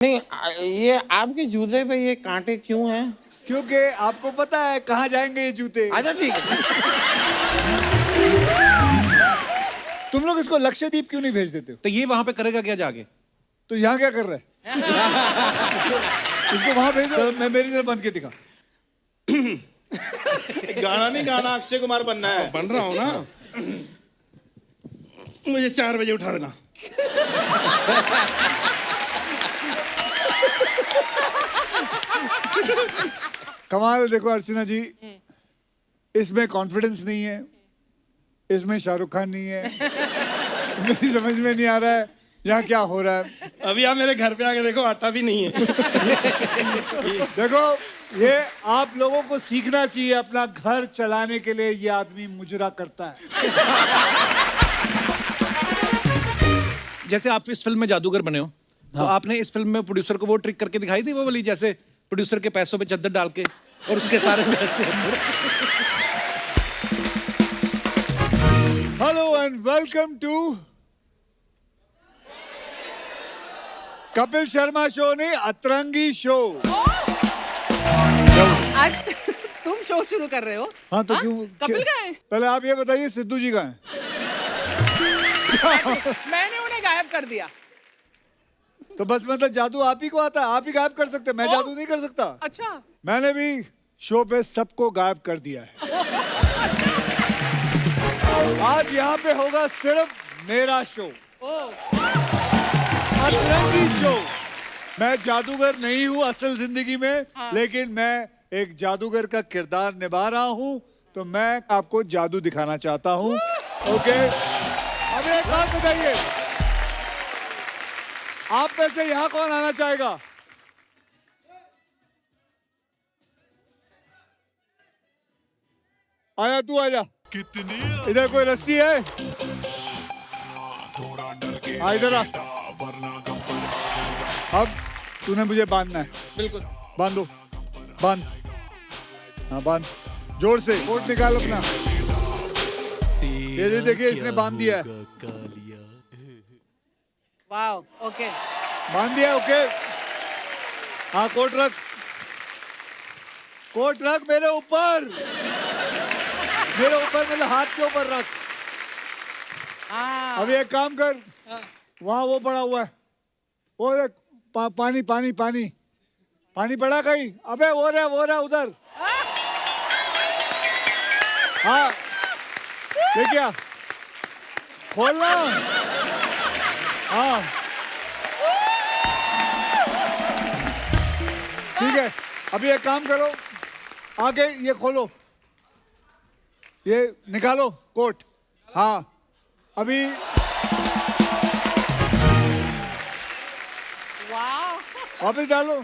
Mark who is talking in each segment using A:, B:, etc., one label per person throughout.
A: नहीं ये आपके जूते पे ये कांटे क्यों हैं?
B: क्योंकि आपको पता है कहाँ जाएंगे ये जूते।
A: अच्छा ठीक है।
B: तुम लोग इसको लक्षद्वीप क्यों नहीं भेज देते हो?
C: तो ये वहां पे करेगा क्या जाके?
B: तो यहाँ क्या कर रहे हैं? इसको वहां भेजो। चलो, मैं मेरी तरफ बंद के दिखा।
D: गाना नहीं गाना, अक्षय कुमार बनना है।
C: बन रहा हूं ना। मुझे 4 बजे उठा देना।
B: कमाल देखो अर्चना जी, इसमें कॉन्फिडेंस नहीं है, इसमें शाहरुख खान नहीं है। मेरी समझ में नहीं आ रहा है यहाँ क्या हो रहा है।
C: अभी आप मेरे घर पे आके देखो, आटा भी नहीं है।
B: देखो ये आप लोगों को सीखना चाहिए, अपना घर चलाने के लिए ये आदमी मुजरा करता है।
C: जैसे आप इस फिल्म में जादूगर बने हो, तो आपने इस फिल्म में प्रोड्यूसर को वो ट्रिक करके दिखाई थी, वो वाली जैसे प्रोड्यूसर के पैसों पे चद्दर डाल के और उसके सारे पैसे।
B: Hello and welcome to Kapil Sharma show, नहीं अतरंगी शो।
E: आज तुम शो शुरू कर रहे हो?
B: हाँ तो क्यों?
E: कपिल का है?
B: पहले आप ये बताइए सिद्धू जी का है?
E: मैंने उन्हें गायब कर दिया।
B: तो बस मतलब जादू आप ही को आता है, आप ही गायब कर सकते हैं, मैं जादू नहीं कर सकता।
E: अच्छा,
B: मैंने भी शो पे सबको गायब कर दिया है। आज यहाँ पे होगा सिर्फ मेरा शो, अतरंगी शो। मैं जादूगर नहीं हूँ असल जिंदगी में, लेकिन मैं एक जादूगर का किरदार निभा रहा हूँ, तो मैं आपको जादू दिखाना चाहता हूँ। ओके, अब एक बात बताइए, आप में से यहाँ कौन आना चाहेगा? आया, तू आजा। इधर कोई रस्सी है? इधर आ। अब तूने मुझे बांधना है।
C: बिल्कुल।
B: बांधो, बांध। हाँ बांध, जोर से। कोट निकाल अपना। ये देखिए इसने बांध दिया है।
E: Wow, okay.
B: बांध दिया, ओके। हाँ कोट रख, कोट रख मेरे ऊपर, मेरे ऊपर, मतलब हाथ के ऊपर रख। अभी एक काम कर, वहाँ वो पड़ा हुआ है, वो देख, पानी पानी पानी पानी पड़ा कहीं? अबे वो रहा उधर। हाँ ये क्या? खोलना। हाँ ठीक है, अभी एक काम करो, आगे ये खोलो, ये निकालो कोट। हाँ अभी वापस डालो,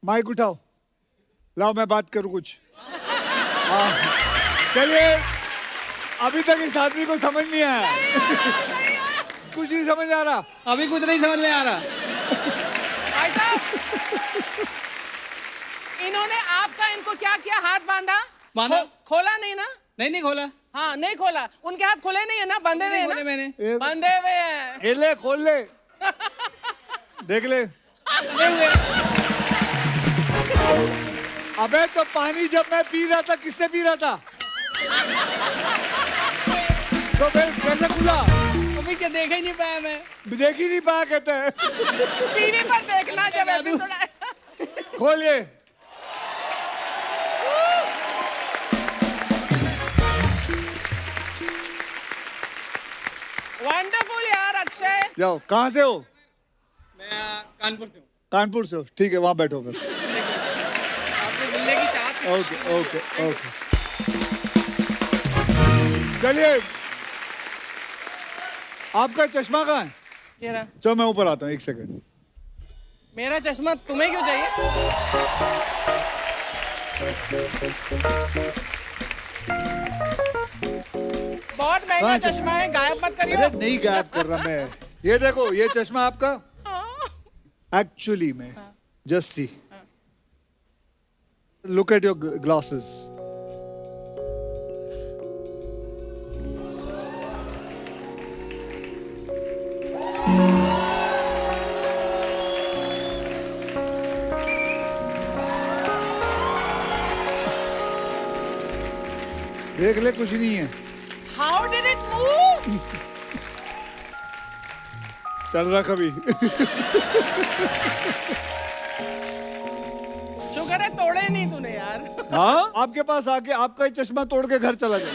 B: माइक उठाओ, लाओ मैं बात करूं कुछ। हाँ चलिए, अभी तक इस आदमी को समझ नहीं आया। कुछ नहीं समझ आ रहा,
F: अभी कुछ नहीं समझ में आ रहा।
E: भाई साहब, इन्होंने आपका इनको क्या किया? हाथ बांधा?
F: बांधा।
E: खोला नहीं ना?
F: नहीं खोला।
E: हाँ नहीं खोला, उनके हाथ खुले नहीं है ना, बंधे हुए हैं ना?
F: मैंने
E: बंधे हुए हैं।
B: ये ले, खोल ले, देख ले। अबे तो पानी जब मैं पी रहा था, किससे पी रहा था? तो फिर कैसे खुला?
F: अभी क्या देख ही नहीं पाया मैं।
B: देख ही नहीं पाया कहते हैं।
E: टीवी पर देखना जब एपिसोड आए।
B: खोल ये।
E: वंडरफुल यार अक्षय।
B: जाओ, कहाँ से हो?
F: मैं कानपुर से हूँ।
B: कानपुर से हो, ठीक है, वहां बैठो फिर।
F: आपसे मिलने की चाहत थी।
B: ओके ओके ओके, चलिए। आपका चश्मा कहाँ है?
E: ये रहा।
B: चलो मैं ऊपर आता हूँ, एक सेकंड।
E: मेरा चश्मा तुम्हें क्यों चाहिए? बहुत महंगा चश्मा है, गायब मत करियो।
B: अरे नहीं गायब कर रहा मैं, ये देखो, ये चश्मा आपका एक्चुअली में, just see, look at your glasses. देख ले, कुछ नहीं है।
E: How did it move?
B: चल रहा कभी।
E: शुक्र है तोड़े नहीं तूने यार।
B: हाँ, आपके पास आके आपका ही चश्मा तोड़ के घर चला गया।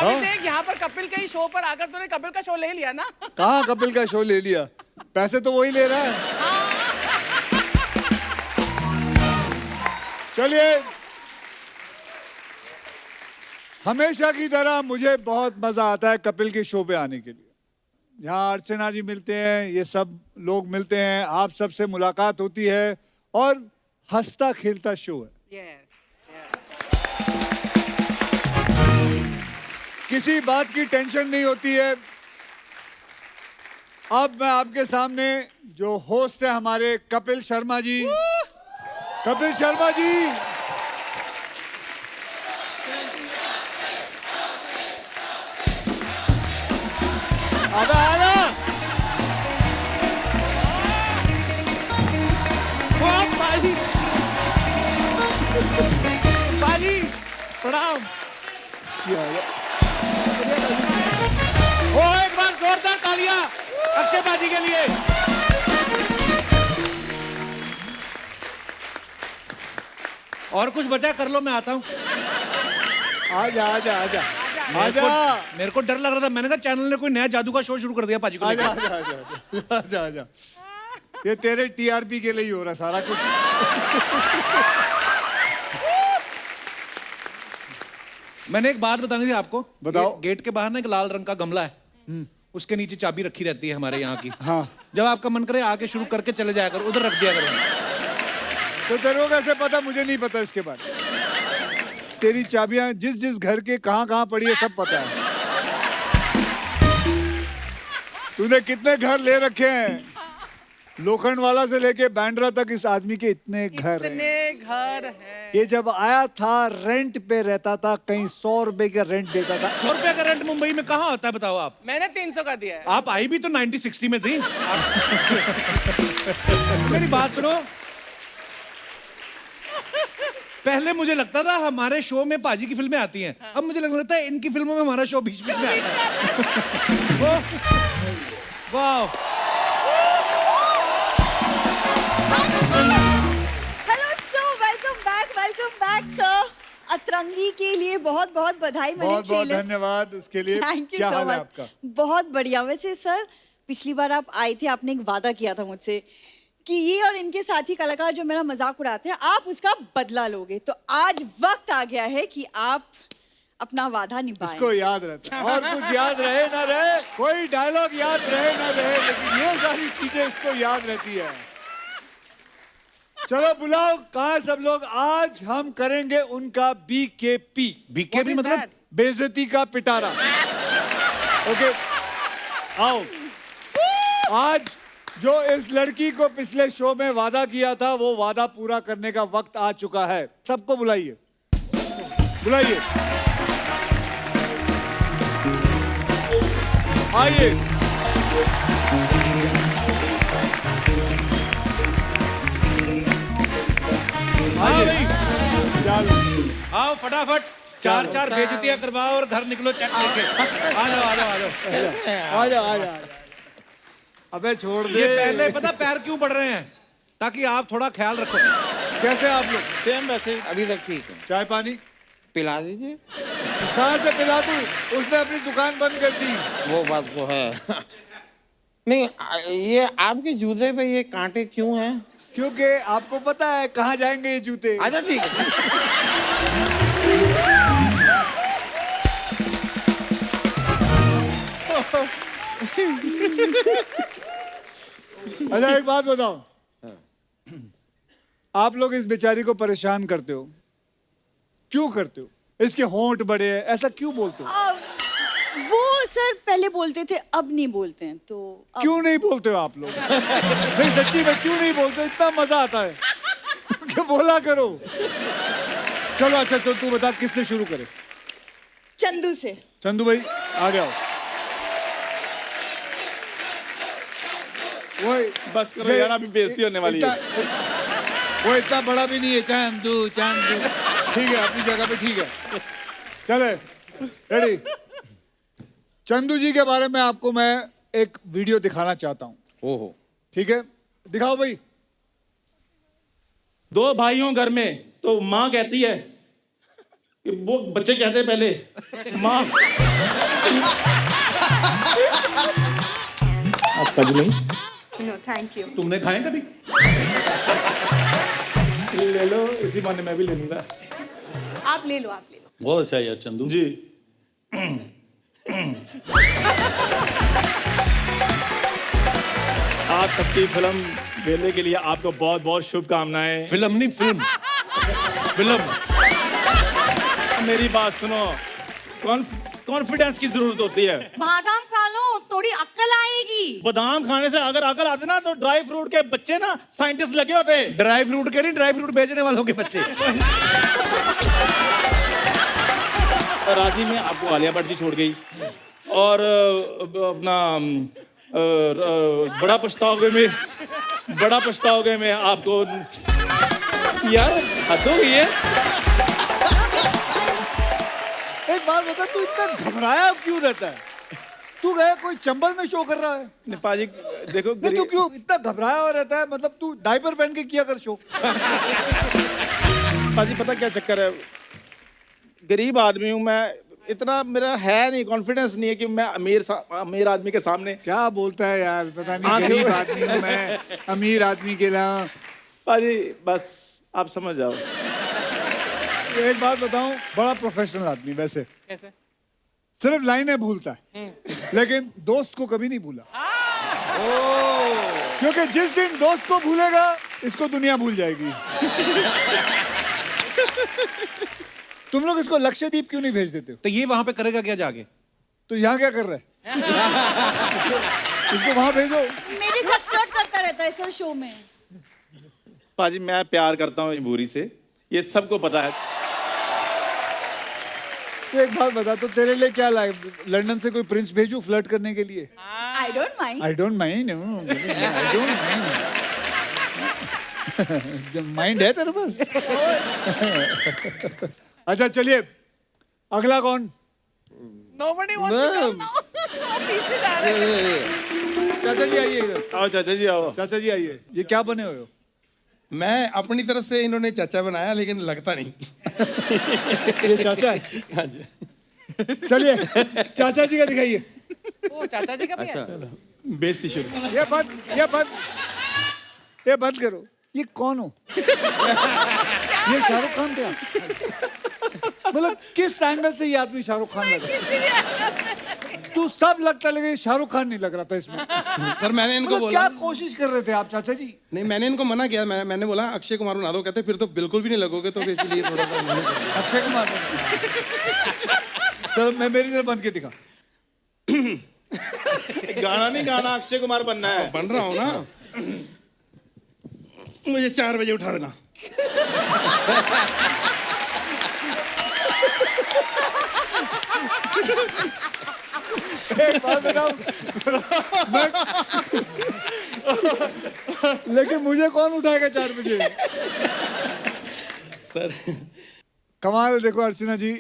E: अभी देख यहाँ पर कपिल के ही शो पर आकर तूने कपिल का शो ले लिया ना।
B: कहाँ कपिल का शो ले लिया? पैसे तो वही ले रहा है। चलिए, हमेशा की तरह मुझे बहुत मजा आता है कपिल के शो पे आने के लिए। यहाँ अर्चना जी मिलते हैं, ये सब लोग मिलते हैं, आप सबसे मुलाकात होती है और हंसता खेलता शो है।
E: यस
B: किसी बात की टेंशन नहीं होती है। अब मैं आपके सामने जो होस्ट है हमारे कपिल शर्मा जी, कपिल शर्मा जी, अबे आना।
A: पाजी पाजी प्रणाम। ओ एक बार जोरदार तालियां अक्षय बाजी के लिए। और कुछ बचा कर लो, मैं आता हूँ।
B: आजा आजा आजा
C: मेरे
B: आजा
C: को- मेरे को डर लग रहा था, मैंने कहा चैनल ने कोई नया जादू का शो शुरू कर दिया पाजी को
B: आजा
C: लेकर।
B: आजा आजा आजा आजा। ये तेरे टीआरपी के लिए ही हो रहा सारा कुछ।
C: मैंने एक बात बतानी थी आपको।
B: बताओ।
C: ये गेट के बाहर ना एक लाल रंग का गमला है, उसके नीचे चाबी रखी रहती है हमारे यहाँ की।
B: हाँ।
C: जब आपका मन करे आके शुरू करके चले जाया करो, उधर रख दिया करो।
B: तो तेरे को कैसे पता? मुझे नहीं पता इसके बारे में। तेरी चाबियां जिस जिस घर के कहाँ कहाँ पड़ी है सब पता है। तूने कितने घर ले रखे हैं? लोखंड वाला से लेके बैंड्रा तक इस आदमी के इतने घर हैं।
E: इतने घर हैं।
B: ये जब आया था रेंट पे रहता था, कहीं 100 रुपए का रेंट देता था।
C: 100 रुपया का रेंट मुंबई में कहाँ होता है बताओ आप?
E: मैंने 300 का दिया है।
C: आप आई भी तो 90-60 में थी। मेरी बात सुनो, पहले मुझे लगता था हमारे शो में पाजी की फिल्में आती हैं, अब मुझे लगता है इनकी फिल्मों में हमारा शो बीच बीच में आता है। वाह।
G: Hello sir, welcome back sir. अतरंगी के लिए बहुत बहुत बधाई। मैंने
B: बहुत बहुत
G: ट्रेलर
B: धन्यवाद उसके लिए।
G: थैंक यू
B: क्या
G: सो
B: हाल है
G: मच।
B: आपका?
G: बहुत बढ़िया। वैसे सर, पिछली बार आप आए थे, आपने एक वादा किया था मुझसे कि ये और इनके साथी कलाकार जो मेरा मजाक उड़ाते हैं, आप उसका बदला लोगे। तो आज वक्त आ गया है कि आप अपना वादा निभाएं।
B: इसको याद रहता है, और कुछ याद रहे ना रहे, कोई डायलॉग याद रहे ना रहे, लेकिन ये सारी चीजें इसको याद रहती है। चलो बुलाओ, कहाँ सब लोग? आज हम करेंगे उनका BKP।
C: बीके मतलब
B: बेइज्जती का पिटारा। ओके, आओ। आज जो इस लड़की को पिछले शो में वादा किया था, वो वादा पूरा करने का वक्त आ चुका है। सबको बुलाइए, बुलाइए, आइए। आइए, चलो।
C: आओ फटाफट, चार बेइज्जतियां करवाओ और घर निकलो चेक लेके। आ जाओ आ जाओ आ जाओ।
B: आ जा। अबे छोड़ दे।
C: ये पहले पता पैर क्यों पड़ रहे हैं? ताकि आप थोड़ा ख्याल रखो।
B: कैसे आप लोग?
D: सेम वैसे ही।
A: अभी तक ठीक है,
B: चाय पानी
A: पिला दीजिए।
B: कहाँ से पिला दूं? उसने अपनी दुकान बंद कर दी।
A: वो बात तो है। नहीं, ये आपके जूते पे ये कांटे क्यों हैं?
B: क्योंकि आपको पता है कहाँ जाएंगे ये जूते।
A: अच्छा ठीक है।
B: अच्छा एक बात बताओ, आप लोग इस बेचारी को परेशान करते हो, क्यों करते हो? इसके होंठ बड़े हैं, ऐसा क्यों बोलते हो?
G: वो सर पहले बोलते थे, अब नहीं बोलते हैं। तो अब
B: क्यों नहीं बोलते हो आप लोग? नहीं सच्ची में क्यों नहीं बोलते? इतना मजा आता है क्या? बोला करो। चलो अच्छा, तो तू बता किससे शुरू करे?
G: चंदू से।
B: चंदू भाई आ जाओ। वो
D: बस करो यार, अभी बेइज्जती होने वाली है।
B: वो इतना बड़ा भी नहीं है। चंदू चंदू ठीक है, अपनी जगह पे ठीक है। चले, रेडी। चंदू जी के बारे में आपको मैं एक वीडियो दिखाना चाहता हूँ।
C: ओहो,
B: ठीक है, दिखाओ भाई।
D: दो भाइयों घर में तो माँ कहती है कि वो बच्चे कहते हैं पहले माँ आपका जी नहीं
G: नो थैंक यू।
C: तुमने खाए कभी?
D: ले लो, इसी बहाने मैं भी ले लूंगा।
E: आप ले लो, आप ले लो।
C: बहुत अच्छा है यार चंदू
D: जी आप सबकी फिल्म वेले के लिए आपको बहुत बहुत शुभकामनाएं।
C: फिल्म नहीं, फिल्म फिल्म।
D: मेरी बात सुनो, कॉन्फिडेंस की जरूरत होती है।
E: बादाम खा लो, थोड़ी अक्ल आएगी।
D: बादाम खाने से अगर अकल आते ना तो ड्राई फ्रूट के बच्चे ना साइंटिस्ट लगे होते।
C: ड्राई फ्रूट के नहीं, ड्राई फ्रूट बेचने वालों के बच्चे।
D: राजी में आपको आलिया भट्ट जी छोड़ गई और अपना बड़ा पछताओगे में आपको यार हद हो गई है।
B: एक बात बता, तू इतना घबराया क्यों रहता है? तू गया कोई चंबल में शो कर रहा है?
D: पाजी देखो
B: नहीं, तू क्यों इतना घबराया हुआ रहता है? मतलब तू डायपर पहन के किया कर शो।
D: पाजी पता क्या चक्कर है, गरीब आदमी हूँ मैं, इतना मेरा है नहीं, कॉन्फिडेंस नहीं है कि मैं अमीर आदमी के सामने।
B: क्या बोलता है यार, पता नहीं गरीब आदमी हूँ मैं, अमीर आदमी के लिए।
D: पाजी बस आप समझ जाओ।
B: एक बात बताऊं, बड़ा प्रोफेशनल आदमी वैसे,
E: कैसे?
B: सिर्फ लाइनें भूलता है लेकिन दोस्त को कभी नहीं भूला। क्योंकि जिस दिन दोस्त को भूलेगा इसको दुनिया भूल जाएगी। तुम लोग इसको लक्षद्वीप क्यों नहीं भेज देते हो?
C: तो ये वहां पे करेगा क्या जाके?
B: तो यहाँ क्या कर रहे हैं? इसको वहां भेजो।
G: मेरे साथ फ्लर्ट करता रहता है सर शो में।
D: पाजी मैं प्यार करता हूँ भूरी से, ये सबको पता है।
B: तो एक बात बता, तो तेरे लिए क्या लाए? लंदन से कोई प्रिंस भेजूं फ्लर्ट करने के लिए?
G: I don't mind.
B: I don't mind, mind है तेरे पास? अच्छा चलिए, अगला कौन?
E: Nobody wants to come now. पीछे जा रहे हैं।
B: चाचा जी आइए इधर।
D: आओ चाचा जी आओ।
B: चाचा जी आइए। ये क्या बने हुए हो?
H: मैं अपनी तरफ से इन्होंने चाचा बनाया लेकिन लगता नहीं।
B: ये चाचा है?
H: हाँ जी।
B: चलिए चाचा जी का दिखाइए।
E: ओ चाचा जी का भी है।
H: बेइज्जती शुरू।
B: ये बंद करो। ये कौन हो? ये शाहरुख खान थे? मतलब किस एंगल से ये आदमी शाहरुख खान लग रहा है? तू सब लगता लगे, शाहरुख खान नहीं लग रहा था इसमें।
H: सर मैंने इनको
B: मतलब
H: बोला,
B: क्या कोशिश कर रहे थे आप चाचा जी?
H: नहीं मैंने इनको मना किया, मैंने बोला अक्षय कुमार बना दो, कहते फिर तो बिल्कुल भी नहीं लगोगे, तो इसलिए थोड़ा सा मैंने कर दिया।
B: अक्षय कुमार। चलो मैं मेरी तरफ बंद के दिखा।
D: गाना नहीं गाना, अक्षय कुमार बनना है।
H: बन रहा हूँ ना। मुझे 4 बजे उठा देना।
B: एक बात बताऊं, लेकिन मुझे कौन उठाएगा 4 बजे?
H: सर
B: कमाल। देखो अर्चना जी,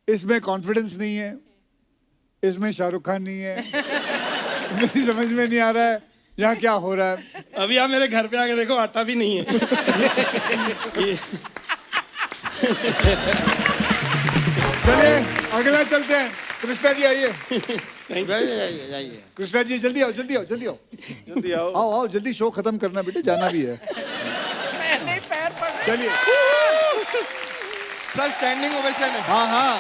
B: इसमें कॉन्फिडेंस नहीं है, इसमें शाहरुख खान नहीं है। मेरी समझ में नहीं आ रहा है यहाँ क्या हो रहा है।
H: अभी आप मेरे घर पे आके देखो, आता भी नहीं है।
B: चलिए अगला चलते हैं। कृष्णा जी आइए।
A: जाइए।
B: कृष्णा जी जल्दी आओ, जल्दी आओ, जल्दी आओ,
D: जल्दी आओ।
B: आओ आओ जल्दी, शो खत्म करना बेटे, जाना भी है।
E: पहले ही पैर पड़ रहे हैं।
B: चलिए।
H: सर स्टैंडिंग ओवेशन है।
B: हाँ हाँ।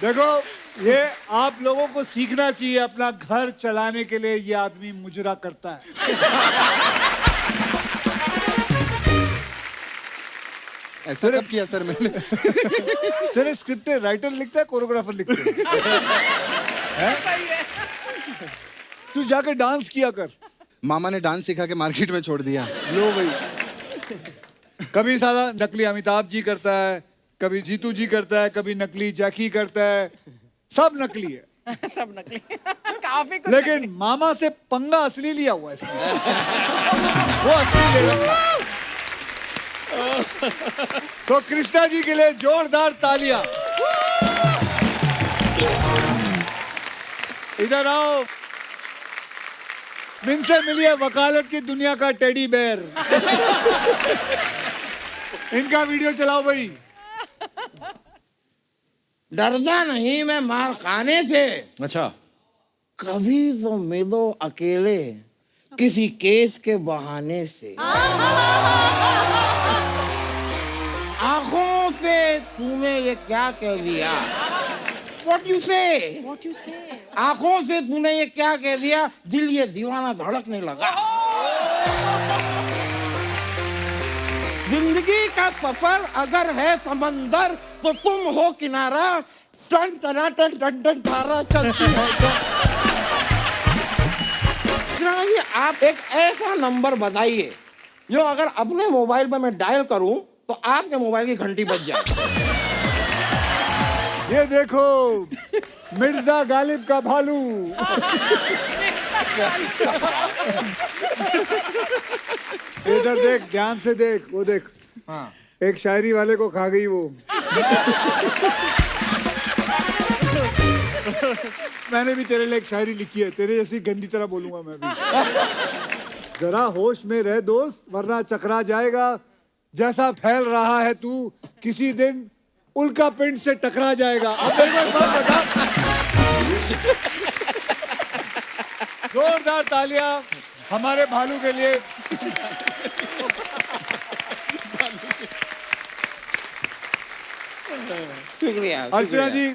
B: देखो ये आप लोगों को सीखना चाहिए, अपना घर चलाने के लिए ये आदमी मुजरा करता है।
H: ऐसा कब किया सर मैंने?
B: तेरे स्क्रिप्ट राइटर लिखता है, कोरियोग्राफर लिखता है?
E: सही है।
B: तू जाके डांस किया कर।
H: मामा ने डांस सिखा के मार्केट में छोड़ दिया।
B: लो भाई, कभी साला नकली अमिताभ जी करता है, कभी जीतू जी करता है, कभी नकली जैकी करता है, सब नकली है।
E: सब नकली। काफी कुछ
B: लेकिन मामा से पंगा असली लिया हुआ है इसने। वो असली ले रहा है। तो कृष्णा जी के लिए जोरदार तालियां। इधर आओ, इनसे मिलिए वकालत की दुनिया का टेडी बेयर। इनका वीडियो चलाओ भाई।
A: डरता नहीं मैं मार खाने से,
C: अच्छा,
A: कभी तो मिलो अकेले किसी केस के बहाने से। आंखों से तूने ये क्या कह दिया? What you say?
E: What you say?
A: आंखों से तूने ये क्या कह दिया? दिल ये दीवाना धड़कने लगा। जिंदगी का सफर अगर है समंदर तो तुम हो किनारा, टन टना टन टन टन तारा चलती है। कृष्णा जी, आप एक ऐसा नंबर बताइए जो अगर अपने मोबाइल पर मैं डायल करूं तो आपके मोबाइल की घंटी बज जाए।
B: ये देखो, मिर्जा गालिब का भालू। इधर देख, ध्यान से देख, वो देख।
A: हाँ,
B: एक शायरी वाले को खा गई वो। मैंने भी तेरे लिए एक शायरी लिखी है, तेरे जैसी गंदी तरह बोलूंगा मैं भी। जरा होश में रह दोस्त, वरना चकरा जाएगा। जैसा फैल रहा है तू, किसी दिन उल्का पिंड से टकरा जाएगा। अब मेरे को एक बात बता। जोरदार तालियां हमारे भालू के लिए।
A: शुक्रिया।
B: अर्चना जी,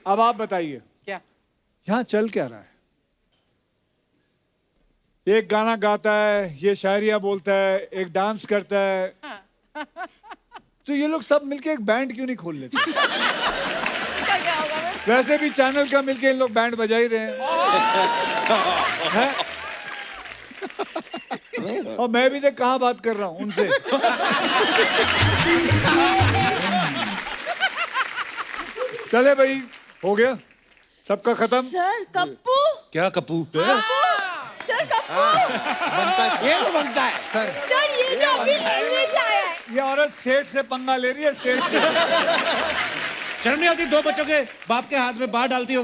B: अब आप बताइए,
E: क्या?
B: यहाँ चल क्या रहा है? एक गाना गाता है, ये शायरियां बोलता है, एक डांस करता है। तो ये लोग सब मिलके एक बैंड क्यों नहीं खोल लेते?
E: क्या होगा मैं?
B: वैसे भी चैनल का मिलके इन लोग बैंड बजा ही रहे हैं। और मैं भी देख कहाँ बात कर रहा हूँ उनसे। चले भाई, हो गया सबका खत्म।
G: सर कप्पू,
C: क्या कप्पू?
G: सर कप्पू,
A: ये तो बनता है सर।
G: सर ये जो अभी दिल्ली से आया है।
B: ये औरत सेठ से पंगा ले रही है, सेठ से।
C: शर्म नहीं आती? दो बच्चों के बाप के हाथ में बाहर डालती हो।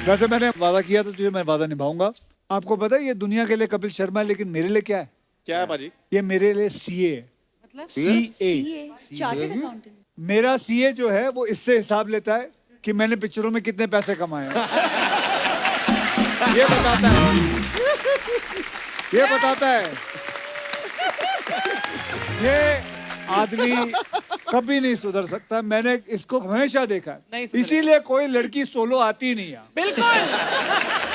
B: वैसे मैंने वादा किया था तुझे, मैं वादा निभाऊंगा। आपको पता है ये दुनिया के लिए कपिल शर्मा है, लेकिन मेरे लिए क्या है?
D: क्या है बाजी?
B: ये मेरे लिए सीए है।
E: मतलब
B: सीए।
G: Chartered accountant.
B: मेरा सीए जो है वो इससे हिसाब लेता है कि मैंने पिक्चरों में कितने पैसे कमाए हैं। ये बताता है, ये बताता है। ये आदमी कभी नहीं सुधर सकता, मैंने इसको हमेशा देखा
E: नहीं
B: है।
E: सुधरेगा।
B: इसीलिए कोई लड़की सोलो आती नहीं है।
E: बिल्कुल।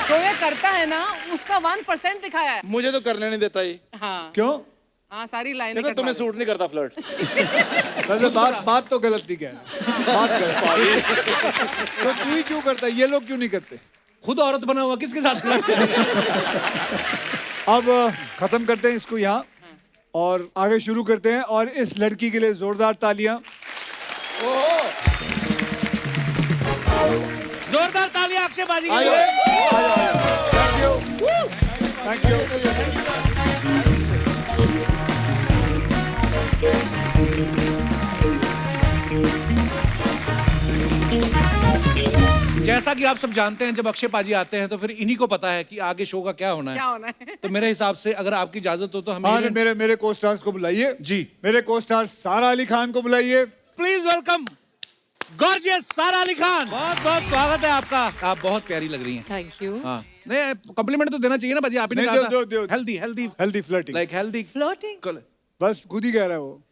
E: तो ये करता है ना, उसका 1% दिखाया है।
D: मुझे तो करने नहीं देता ये।
E: हाँ
B: क्यों?
E: हाँ, सारी लाइनें
D: कहता तुम्हें सूट नहीं करता फ्लर्ट।
B: वैसे बात तो गलत नहीं कह रहा, बात गलत। तो तू ही क्यों करता है, ये लोग क्यों नहीं करते?
C: खुद औरत बना हुआ किसके साथ?
B: अब खत्म करते हैं इसको यहाँ और आगे शुरू करते हैं। और इस लड़की के लिए जोरदार तालियां।
C: जोरदार तालियां अक्षय बाजी के
B: आइए,
C: लिए।
B: Thank you, thank you.
C: जैसा कि आप सब जानते हैं, जब अक्षय पाजी आते हैं तो फिर इन्हीं को पता है कि आगे शो का क्या होना
E: क्या
C: है।
E: होना है?
C: तो मेरे हिसाब से अगर आपकी इजाजत हो तो हम
B: हाँ, मेरे को स्टार्स को बुलाइए
C: जी।
B: मेरे को स्टार सारा अली खान को बुलाइए।
C: प्लीज वेलकम गॉर्जियस सारा अली खान। बहुत बहुत स्वागत है आपका। आप बहुत प्यारी लग रही हैं।
E: Thank you.
C: हाँ, नहीं कॉम्प्लीमेंट तो देना चाहिए ना बाजी, आप ही ने
B: नहीं,
C: कहा
B: दो।
C: था healthy healthy
B: healthy flirting,
C: like healthy
E: floating.
B: बस खुद ही कह रहा है वो।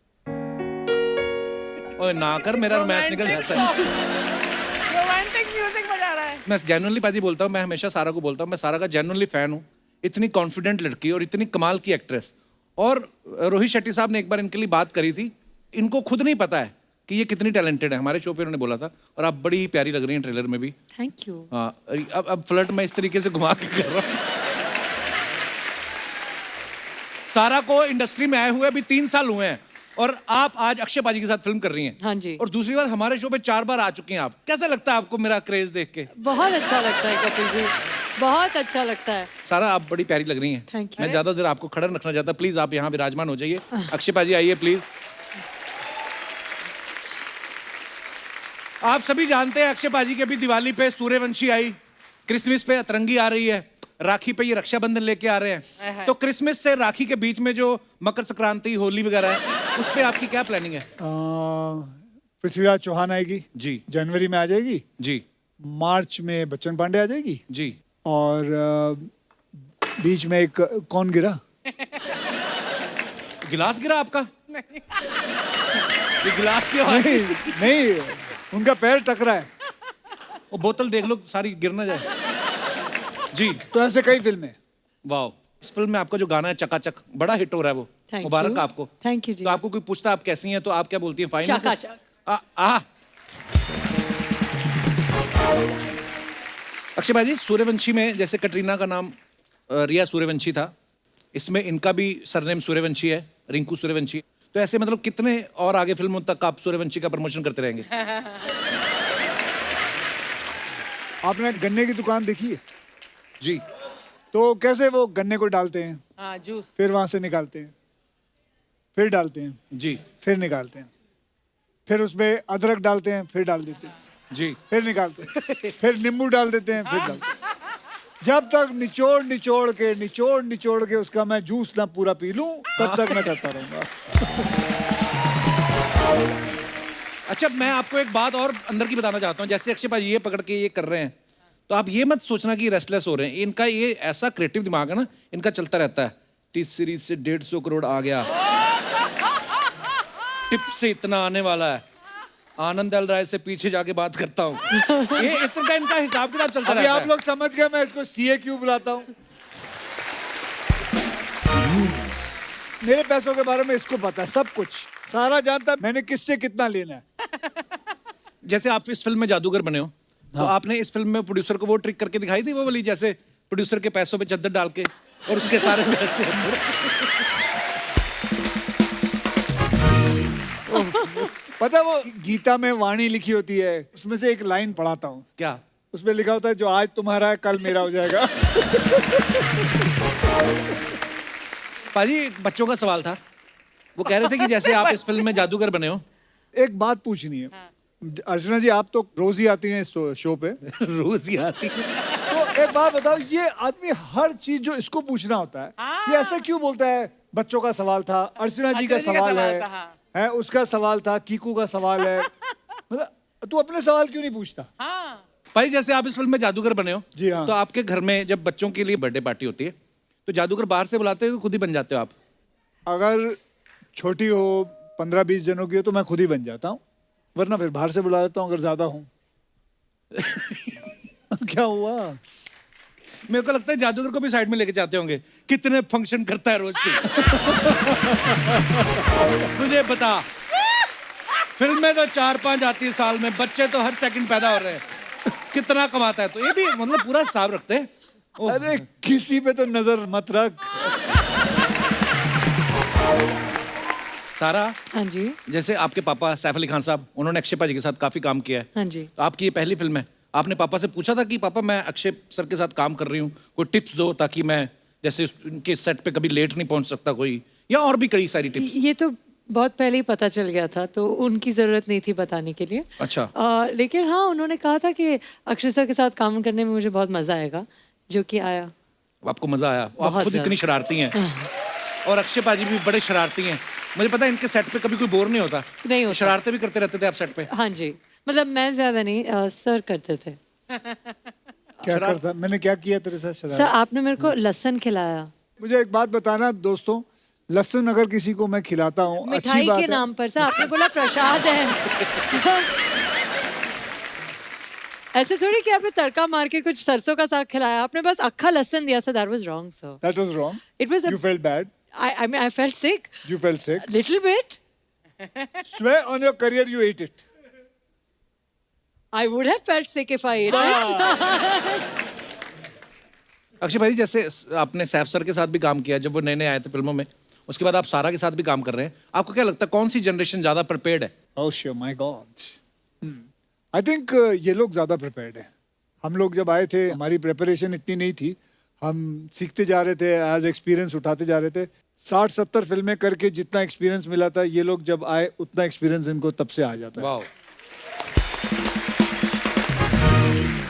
C: ओए ना कर, मेरा रोमांस निकल जाता है।
E: रोमांटिक म्यूजिक बजा रहा है।
C: मैं जेन्युइनली पाजी बोलता हूँ, मैं हमेशा सारा को बोलता हूँ, मैं सारा का जेन्युइनली फैन हूँ। इतनी कॉन्फिडेंट लड़की और इतनी कमाल की एक्ट्रेस। और रोहित शेट्टी साहब ने एक बार इनके लिए बात करी थी, इनको खुद नहीं पता है कि ये कितनी टैलेंटेड है। हमारे शो पे उन्होंने बोला था। और आप बड़ी ही प्यारी लग रही हैं ट्रेलर में भी।
E: Thank you.
C: हाँ, अब फ्लर्ट मैं इस तरीके से घुमा के कर रहा हूँ। सारा को इंडस्ट्री में आए हुए अभी 3 साल हुए हैं और आप आज अक्षय पाजी के साथ फिल्म कर रही हैं।
E: हाँ जी।
C: और दूसरी बार हमारे शो पे 4 बार आ चुकी हैं आप। कैसा लगता है आपको मेरा क्रेज देख के?
E: बहुत अच्छा लगता है कपिल जी, बहुत अच्छा लगता है।
C: सारा आप बड़ी प्यारी लग रही हैं।
E: Thank you.
C: मैं ज्यादा देर आपको खड़ा रखना चाहता, प्लीज आप यहाँ विराजमान हो जाइए। अक्षय पाजी आइए प्लीज। आप सभी जानते हैं अक्षय पाजी की अभी दिवाली पे सूर्यवंशी आई, क्रिसमस पे अतरंगी आ रही है, राखी पे ये रक्षाबंधन लेके आ रहे हैं। तो क्रिसमस से राखी के बीच में जो मकर संक्रांति, होली वगैरह है, उस पे आपकी क्या प्लानिंग है?
B: पृथ्वीराज चौहान आएगी
C: जी
B: जनवरी में, आ जाएगी
C: जी
B: मार्च में, बच्चन पांडे आ जाएगी
C: जी।
B: और बीच में एक कौन गिरा?
C: गिलास गिरा आपका? ये गिलास की आवाज?
B: नहीं नहीं, उनका पैर टकरा है।
C: वो बोतल देख लो सारी गिर ना जाए। जी।
B: तो ऐसे कई फिल्में।
C: वाह, इस फिल्म में आपका जो गाना है चकाचक, बड़ा हिट हो रहा है वो।
E: Thank
C: Mubarak
E: you.
C: आपको।
E: Thank you जी।
C: तो आपको कोई पूछता आप कैसी हैं तो आप क्या बोलती हैं? फाइन।
E: चकाचक।
C: अक्षय भाई, सूर्यवंशी में जैसे कटरीना का नाम रिया सूर्यवंशी था, इसमें इनका भी सरनेम सूर्यवंशी है, रिंकू सूर्यवंशी। तो ऐसे मतलब कितने और आगे फिल्मों तक आप सूर्यवंशी का प्रमोशन करते रहेंगे?
B: आपने गन्ने की दुकान देखी है?
C: जी।
B: तो कैसे वो गन्ने को डालते हैं,
E: हाँ, जूस।
B: फिर वहां से निकालते हैं, फिर डालते हैं,
C: जी
B: फिर निकालते हैं, फिर उसमें अदरक डालते हैं, फिर डाल देते हैं,
C: जी।
B: फिर निकालते हैं, फिर नींबू डाल देते हैं, फिर डालते हैं, जब तक निचोड़ निचोड़ के उसका मैं जूस ना पूरा पी लूं, तब तक मैं करता रहूंगा।
C: अच्छा, मैं आपको एक बात और अंदर की बताना चाहता हूँ। जैसे अक्षय भाई ये पकड़ के ये कर रहे हैं, तो आप ये मत सोचना कि रेस्टलेस हो रहे हैं। इनका ये ऐसा क्रिएटिव दिमाग है ना, इनका चलता रहता है। टी सीरीज से 150 करोड़ आ गया, टिप से इतना आने वाला है, आनंद एल राय से पीछे जाके बात करता हूँ। ये इतना इनका हिसाब किताब चलता
B: अभी
C: रहता
B: आप
C: है।
B: लोग समझ गए मैं इसको सीए क्यों बुलाता हूँ? मेरे पैसों के बारे में इसको पता है, सब कुछ सारा जानता है, मैंने किससे कितना लेना है।
C: जैसे आप इस फिल्म में जादूगर बने हो, तो आपने इस फिल्म में प्रोड्यूसर को वो ट्रिक करके दिखाई थी, वो वाली जैसे प्रोड्यूसर के पैसों पे चद्दर डाल के और उसके सारे पैसे
B: पता है वो गीता में वाणी लिखी होती है, उसमें से एक लाइन पढ़ाता हूँ।
C: क्या?
B: उसमें लिखा होता है, जो आज तुम्हारा है कल मेरा हो जाएगा।
C: पाजी, एक बच्चों का सवाल था। वो कह रहे थे कि जैसे आप इस फिल्म में जादूगर बने हो।
B: एक बात पूछनी है। अर्चना जी, आप तो रोज ही आती हैं इस शो पे।
C: रोज ही आती है।
B: तो एक बात बताओ, ये आदमी हर चीज जो इसको पूछना होता है, ये ऐसे क्यों बोलता है? बच्चों का सवाल था, अर्चना जी का सवाल है, उसका सवाल था, कीकू का सवाल है। मतलब तू अपने सवाल क्यों नहीं पूछता?
C: भाई, जैसे आप इस फिल्म में जादूगर बने हो,
B: जी हाँ।
C: तो आपके घर में जब बच्चों के लिए बर्थडे पार्टी होती है, तो जादूगर बाहर से बुलाते हो, खुद ही बन जाते हो आप?
B: अगर छोटी हो, 15-20 जनों की हो, तो मैं खुद ही बन जाता हूँ, वरना फिर बाहर से बुला देता हूँ अगर ज्यादा हूँ। क्या हुआ?
C: मेरे को लगता है जादूगर को भी साइड में लेके जाते होंगे। कितने फंक्शन करता है रोज के? मुझे बता, फिल्में तो 4-5 आती है साल में, बच्चे तो हर सेकंड पैदा हो रहे हैं। कितना कमाता है? तो ये भी मतलब पूरा हिसाब रखते हैं।
B: अरे किसी पे तो नजर मत रख।
C: सारा,
E: हाँ जी।
C: जैसे आपके पापा सैफ अली खान साहब, उन्होंने अक्षय पाजी के साथ काफी काम किया है।
E: हाँ जी।
C: तो आपकी ये पहली फिल्म है। आपने पापा से पूछा था कि पापा मैं अक्षय सर के साथ काम कर रही हूँ, कोई टिप्स दो ताकि मैं जैसे उनके सेट पे कभी लेट नहीं पहुंच सकता कोई, या और भी कई सारी टिप्स?
E: ये तो बहुत पहले ही पता चल गया था, तो उनकी जरूरत नहीं थी बताने के लिए।
C: अच्छा।
E: लेकिन हाँ, उन्होंने कहा था कि अक्षय सर के साथ काम करने में मुझे बहुत मजा आएगा, जो कि आया।
C: आपको मजा आया? आप
E: बहुत
C: खुद
E: ज्यादा।
C: इतनी शरारती हैं, और अक्षय पाजी भी बड़े शरारती हैं। मुझे पता है इनके सेट पे कभी कोई बोर नहीं होता।
E: नहीं होता।
C: शरारतें भी करते रहते थे आप सेट पे?
E: हाँ जी, मतलब मैं ज्यादा नहीं, सर करते थे।
B: क्या करता? मैंने क्या किया तेरे साथ शरारत?
E: सर, आपने मेरे को लहसुन खिलाया
B: मुझे एक बात बताना दोस्तों, लहसुन अगर किसी को मैं खिलाता हूँ, अच्छी
E: मिठाई
B: बात
E: के
B: है।
E: नाम पर। सर, आपने बोला प्रसाद है। ऐसे थोड़ी कि आपने तड़का मार के कुछ सरसों का साग खिलाया, आपने बस अक्खा लहसुन दिया। Sir, that was wrong sir.
B: That was wrong.
E: It was
B: You felt bad.
E: I mean, I felt sick.
B: You felt sick.
E: Little bit.
B: Swear on your career you ate it.
E: I would have felt sick if I ate it.
C: Akshay भाई, जैसे आपने Saif sir के साथ भी काम किया जब वो नए नए आए थे फिल्मों में, उसके बाद आप सारा के साथ भी काम कर रहे हैं, आपको क्या लगता है कौन सी जनरेशन ज्यादा प्रिपेयर्ड है?
B: Oh sure, my God. I think ये लोग ज़्यादा प्रिपेयर्ड हैं. हम लोग जब आए थे हमारी प्रिपरेशन इतनी नहीं थी, हम सीखते जा रहे थे, एज एक्सपीरियंस उठाते जा रहे थे. 60-70 फिल्में करके जितना एक्सपीरियंस मिला था, ये लोग जब आए उतना एक्सपीरियंस इनको तब से आ जाता है.
C: वाह।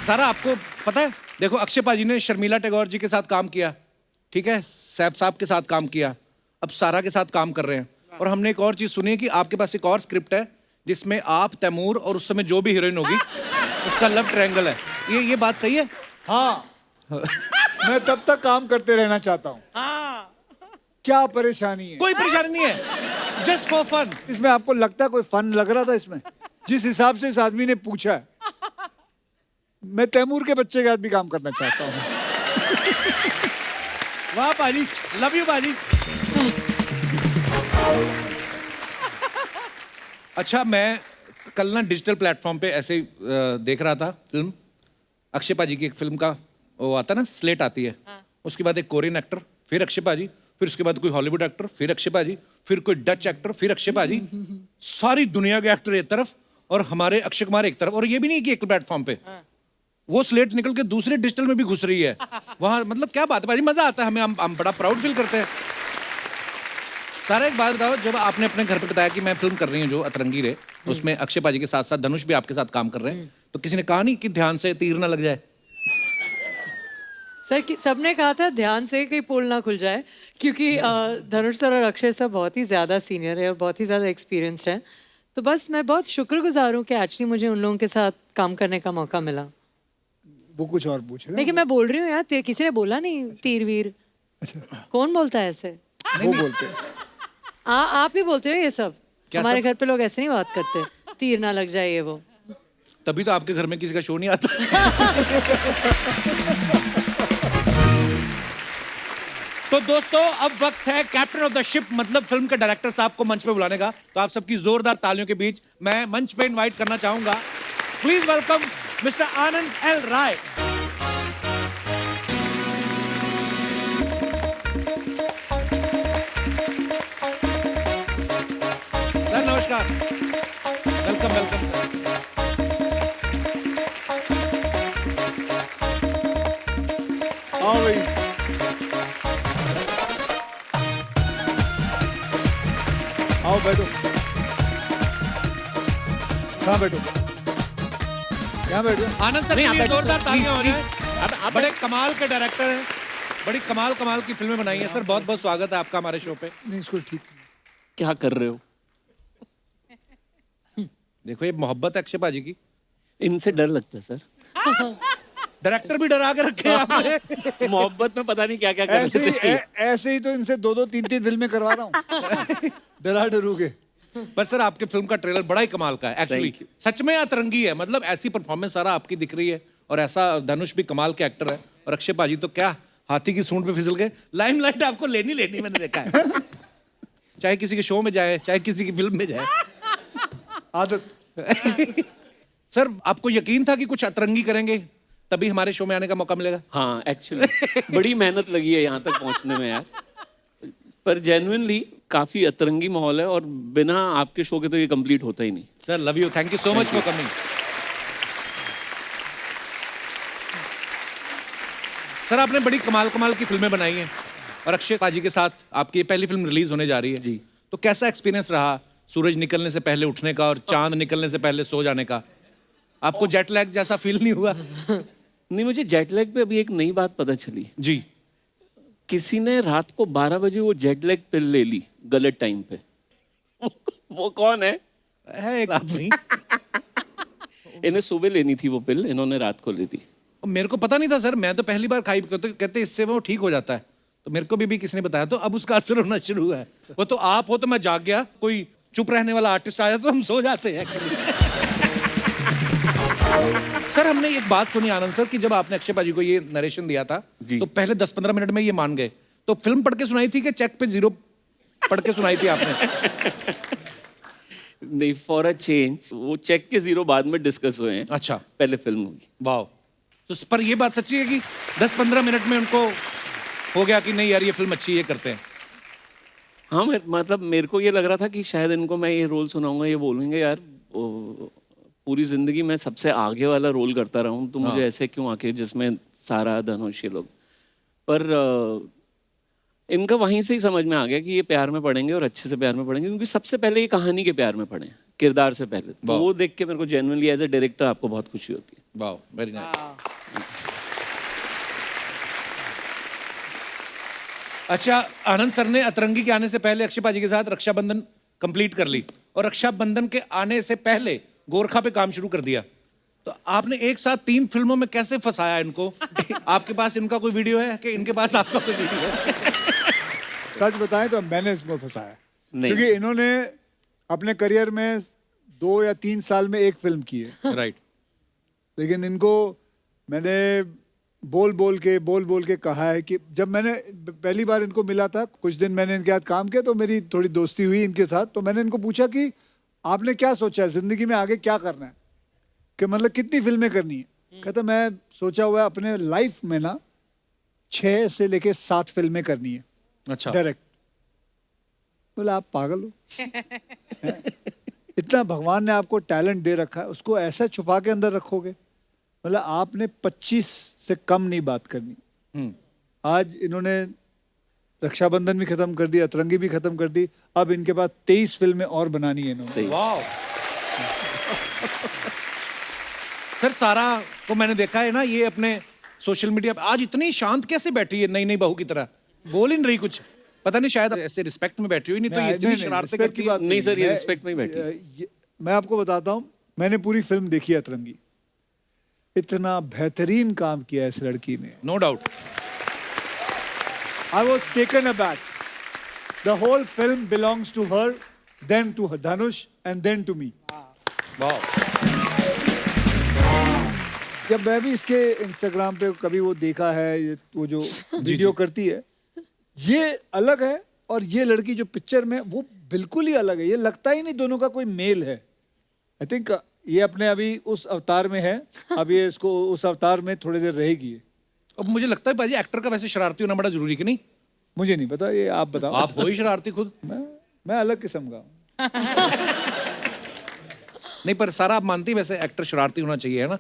C: तारा, आपको पता है, देखो अक्षय पाजी ने शर्मिला टैगोर जी के साथ काम किया, ठीक है, सैफ साहब के साथ काम किया, अब सारा के साथ काम कर रहे हैं, और हमने एक और चीज सुनी है कि आपके पास एक और स्क्रिप्ट है जिसमें आप, तैमूर और उस समय जो भी हीरोइन होगी उसका लव ट्रायंगल है. ये बात सही है?
B: हाँ. मैं तब तक काम करते रहना चाहता हूँ. क्या परेशानी है?
C: कोई परेशानी नहीं है, जस्ट फॉर फन.
B: इसमें आपको लगता है कोई फन लग रहा था इसमें? जिस हिसाब से इस आदमी ने पूछा है, मैं तैमूर के बच्चे के साथ भी काम करना चाहता हूँ.
C: वाह पाजी, लव यू पाजी. अच्छा, मैं कल ना डिजिटल प्लेटफॉर्म पे ऐसे देख रहा था फिल्म, अक्षय पाजी की एक फिल्म का वो आता ना, स्लेट आती है, उसके बाद एक कोरियन एक्टर, फिर अक्षय पाजी, फिर उसके बाद कोई हॉलीवुड एक्टर, फिर अक्षय पाजी, फिर कोई डच एक्टर, फिर अक्षय पाजी, सारी दुनिया के एक्टर एक तरफ और हमारे अक्षय कुमार एक तरफ. और ये भी नहीं कि एक प्लेटफॉर्म पे वो स्लेट निकल के दूसरे डिजिटल में भी घुस रही है वहां. मतलब क्या बात है भाई, मजा आता है हमें, हम बड़ा प्राउड फील करते हैं. सारा एक बात बताओ, जब आपने अपने घर पे बताया कि मैं फिल्म कर रही हूँ जो अतरंगी रे, उसमें अक्षय पाजी के साथ साथ धनुष भी आपके साथ काम कर रहे हैं, तो किसी ने कहा नहीं कि ध्यान से तीर ना लग जाए?
E: सर सबने कहा था ध्यान से कहीं पोल ना खुल जाए, क्योंकि धनुष सर और अक्षय सर बहुत ही ज़्यादा सीनियर है और बहुत ही ज़्यादा एक्सपीरियंस्ड है. तो बस मैं बहुत शुक्रगुजार हूँ कि एक्चुअली मुझे उन लोगों के साथ काम करने का मौका मिला.
B: वो कुछ और पूछ रहे हैं.
E: लेकिन मैं बोल रही हूँ यार, किसी ने बोला नहीं तीर वीर. कौन बोलता है ऐसे?
B: वो बोलते हैं.
E: आप ही बोलते हो ये सब? हमारे घर पे लोग ऐसे नहीं बात करते, तीर ना लग जाए ये वो.
C: तभी तो आपके घर में किसी का शो नहीं आता. तो दोस्तों, अब वक्त है कैप्टन ऑफ द शिप मतलब फिल्म के डायरेक्टर साहब को मंच पे बुलाने का. तो आप सबकी जोरदार तालियों के बीच मैं मंच पे इनवाइट करना चाहूंगा. Please welcome mister Anand L Rai. Sir नमस्कार. Welcome welcome sir.
B: हाँ भाई. आओ बैठो. कहाँ बैठो? यहाँ बैठो.
C: आनंद सर के लिए जोरदार तालियां हो जाए. बड़े कमाल के डायरेक्टर हैं, बड़ी कमाल की फिल्में बनाई हैं. सर बहुत बहुत स्वागत है आपका हमारे शो पे.
B: नहीं, इसको ठीक.
I: क्या कर रहे हो?
C: देखो ये मोहब्बत है अक्षय पाजी की.
I: इनसे डर लगता है सर.
C: डायरेक्टर भी डरा के रखे हैं आपने.
I: मोहब्बत में पता नहीं क्या क्या कर रहे थे.
B: ऐसे ही तो इनसे 2-2, 3-3 फिल्में करवा रहा हूँ. डरा डरू के.
C: पर सर आपके फिल्म का ट्रेलर बड़ा ही कमाल का है एक्चुअली.
I: Thank you.
C: सच में अतरंगी है, मतलब ऐसी परफॉर्मेंस सारा आपकी दिख रही है. और ऐसा धनुष भी कमाल के एक्टर है, और अक्षय पाजी तो क्या हाथी की सूंड पे फिसल गए. लाइमलाइट आपको लेनी मैंने देखा है. चाहे किसी के शो में जाए, चाहे किसी की फिल्म में जाए.
B: आदत.
C: सर आपको यकीन था कि कुछ अतरंगी करेंगे तभी हमारे शो में आने का मौका मिलेगा?
I: हाँ, एक्चुअली बड़ी मेहनत लगी है यहाँ तक पहुँचने में यार. पर जेन्युइनली काफी अतरंगी माहौल है, और बिना आपके शो के तो ये कंप्लीट होता ही नहीं.
C: Sir love you, thank you so much for coming. Sir आपने बड़ी कमाल की फिल्में बनाई हैं, और अक्षय पाजी के साथ आपकी पहली फिल्म रिलीज होने जा रही है
I: जी.
C: तो कैसा एक्सपीरियंस रहा सूरज निकलने से पहले उठने का और चांद निकलने से पहले सो जाने का? आपको जेट लैग जैसा फील नहीं हुआ?
I: नहीं, मुझे जेट लैग पे अभी एक नई बात पता चली.
C: जी.
I: किसी ने रात को 12 बजे वो जेट लैग पिल ले ली गलत टाइम पे. वो कौन है?
C: एक आदमी.
I: इन्हें सुबह लेनी थी वो पिल, इन्होंने रात को ले दी.
C: मेरे को पता नहीं था सर, मैं तो पहली बार खाई. कहते इससे वो ठीक हो जाता है. तो मेरे को भी किसी ने बताया, तो अब उसका असर होना शुरू हुआ है. वो तो आप हो तो मैं जाग गया, कोई चुप रहने वाला आर्टिस्ट आया तो हम सो जाते हैं. सर हमने एक बात सुनी आनंद सर कि जब आपने अक्षय पाजी को ये नरेशन दिया था
I: जी.
C: तो पहले 10-15 मिनट में ये मान गए. तो फिल्म पढ़ के सुनाई थी कि चेक पे 0 पढ़ के सुनाई थी आपने?
I: नहीं, फॉर अ चेंज वो चेक के 0 बाद में डिस्कस हुए हैं.
C: अच्छा.
I: पहले फिल्म होगी.
C: वाह. तो पर ये बात सच्ची है कि 10-15 मिनट में उनको हो गया कि नहीं यार ये फिल्म अच्छी है, ये करते हैं?
I: हाँ मतलब मेरे को ये लग रहा था कि शायद इनको मैं ये रोल सुनाऊंगा, ये बोलेंगे यार पूरी जिंदगी मैं सबसे आगे वाला रोल करता रहा हूँ, तो मुझे ऐसे क्यों आके जिसमें सारा धनुष ये लोग। पर इनका वहीं से ही समझ में आ गया कि ये प्यार में पड़ेंगे और अच्छे से प्यार में पड़ेंगे, क्योंकि सबसे पहले ये कहानी के प्यार में पड़े, किरदार से पहले। तो वो देख के मेरे को जेन्युइनली एज ए डायरेक्टर आपको बहुत खुशी होती है।
C: वाह, वेरी नाइस। अच्छा, आनंद सर ने अतरंगी के आने से पहले अक्षय पाजी के साथ रक्षाबंधन कंप्लीट कर ली और रक्षाबंधन के आने से पहले गोरखा पे काम शुरू कर दिया। तो आपने एक साथ 3 फिल्मों में कैसे फंसाया इनको? आपके पास इनका कोई वीडियो है कि इनके पास आपका कोई वीडियो है?
B: सच बताएं तो मैंने इसको फंसाया,
I: नहीं।
B: क्योंकि इन्होंने अपने करियर में 2 या 3 साल में एक फिल्म की है।
C: राइट।
B: लेकिन इनको मैंने बोल बोल के कहा है कि जब मैंने पहली बार इनको मिला था, कुछ दिन मैंने इनके साथ काम किया, तो मेरी थोड़ी दोस्ती हुई इनके साथ। तो मैंने इनको पूछा कि आपने क्या सोचा है जिंदगी में आगे क्या करना है, कि मतलब कितनी फिल्में करनी है। कहता मैं सोचा हुआ है अपने लाइफ में ना 6 से लेके 7 फिल्में करनी है।
C: अच्छा।
B: डायरेक्ट। बोला आप पागल हो? इतना भगवान ने आपको टैलेंट दे रखा है, उसको ऐसा छुपा के अंदर रखोगे? मतलब आपने 25 से कम नहीं बात करनी। आज इन्होंने रक्षाबंधन भी खत्म कर दी, अतरंगी भी खत्म कर दी, अब इनके पास 23 फिल्में और बनानी है इन्होंने।
C: वाह। सर, सारा को मैंने देखा है ना, ये अपने सोशल मीडिया पे आज इतनी शांत कैसे बैठी है, नई नई बहू की तरह, बोल ही नहीं रही कुछ। पता नहीं, शायद ऐसे रिस्पेक्ट में बैठी हुई, नहीं तो ये इतनी शरारतें करती है।
I: नहीं सर, ये रिस्पेक्ट में ही बैठी।
B: मैं आपको बताता हूँ, मैंने पूरी फिल्म देखी है अतरंगी। इतना बेहतरीन काम किया है इस लड़की ने,
C: no doubt.
B: I was taken aback. The whole film belongs to her, then to her Dhanush, and then to me.
C: वाह।
B: जब मैं भी इसके इंस्टाग्राम पे कभी वो देखा है, वो जो वीडियो करती है, ये अलग है, और ये लड़की जो पिक्चर में वो बिल्कुल ही अलग है। ये लगता ही नहीं दोनों का कोई मेल है। आई थिंक ये अपने अभी उस अवतार में है, अब ये इसको उस अवतार में थोड़ी देर रहेगी।
C: अब मुझे लगता है भाजी एक्टर का वैसे शरारती होना बड़ा जरूरी कि नहीं?
B: मुझे नहीं पता, ये आप बताओ।
C: आप हो ही शरारती खुद।
B: मैं अलग किस्म का हूँ।
C: नहीं, पर सारा आप मानती वैसे एक्टर शरारती होना चाहिए, है ना?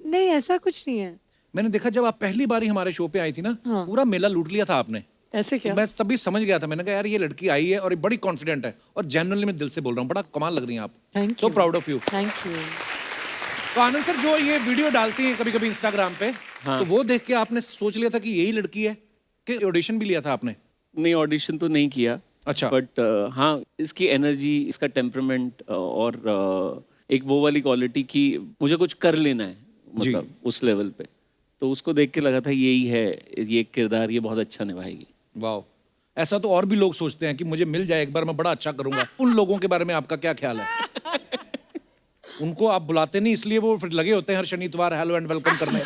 E: नहीं, ऐसा कुछ नहीं है।
C: मैंने देखा जब आप पहली बार ही हमारे शो पे आई थी ना, पूरा मेला लूट लिया था आपने।
E: ऐसे क्या?
C: मैं तभी समझ गया था, मैंने कहा यार ये लड़की आई है और ये बड़ी कॉन्फिडेंट है, और जेन्युइनली मैं दिल से बोल रहा हूँ, बड़ा कमाल लग रही हैं आप।
E: Thank
C: so
E: you.
C: Proud of you.
E: Thank you.
C: तो आनंद सर, जो ये वीडियो डालती हैं कभी कभी इंस्टाग्राम पे, तो वो देख के आपने सोच लिया था कि यही लड़की है, कि ऑडिशन भी लिया था आपने?
I: नहीं, ऑडिशन तो नहीं किया।
C: अच्छा।
I: बट हाँ, इसकी एनर्जी, इसका टेम्परामेंट और एक वो वाली क्वालिटी की मुझे कुछ कर लेना है, मतलब उस लेवल पे, तो उसको देख के लगा था यही है, ये किरदार ये बहुत अच्छा निभाएगी।
C: वाह। ऐसा तो और भी लोग सोचते हैं कि मुझे मिल जाए एक बार, मैं बड़ा अच्छा करूंगा। उन लोगों के बारे में आपका क्या ख्याल है? उनको आप बुलाते नहीं, इसलिए वो फिर लगे होते हैं हर शनिवार हेलो एंड वेलकम करने।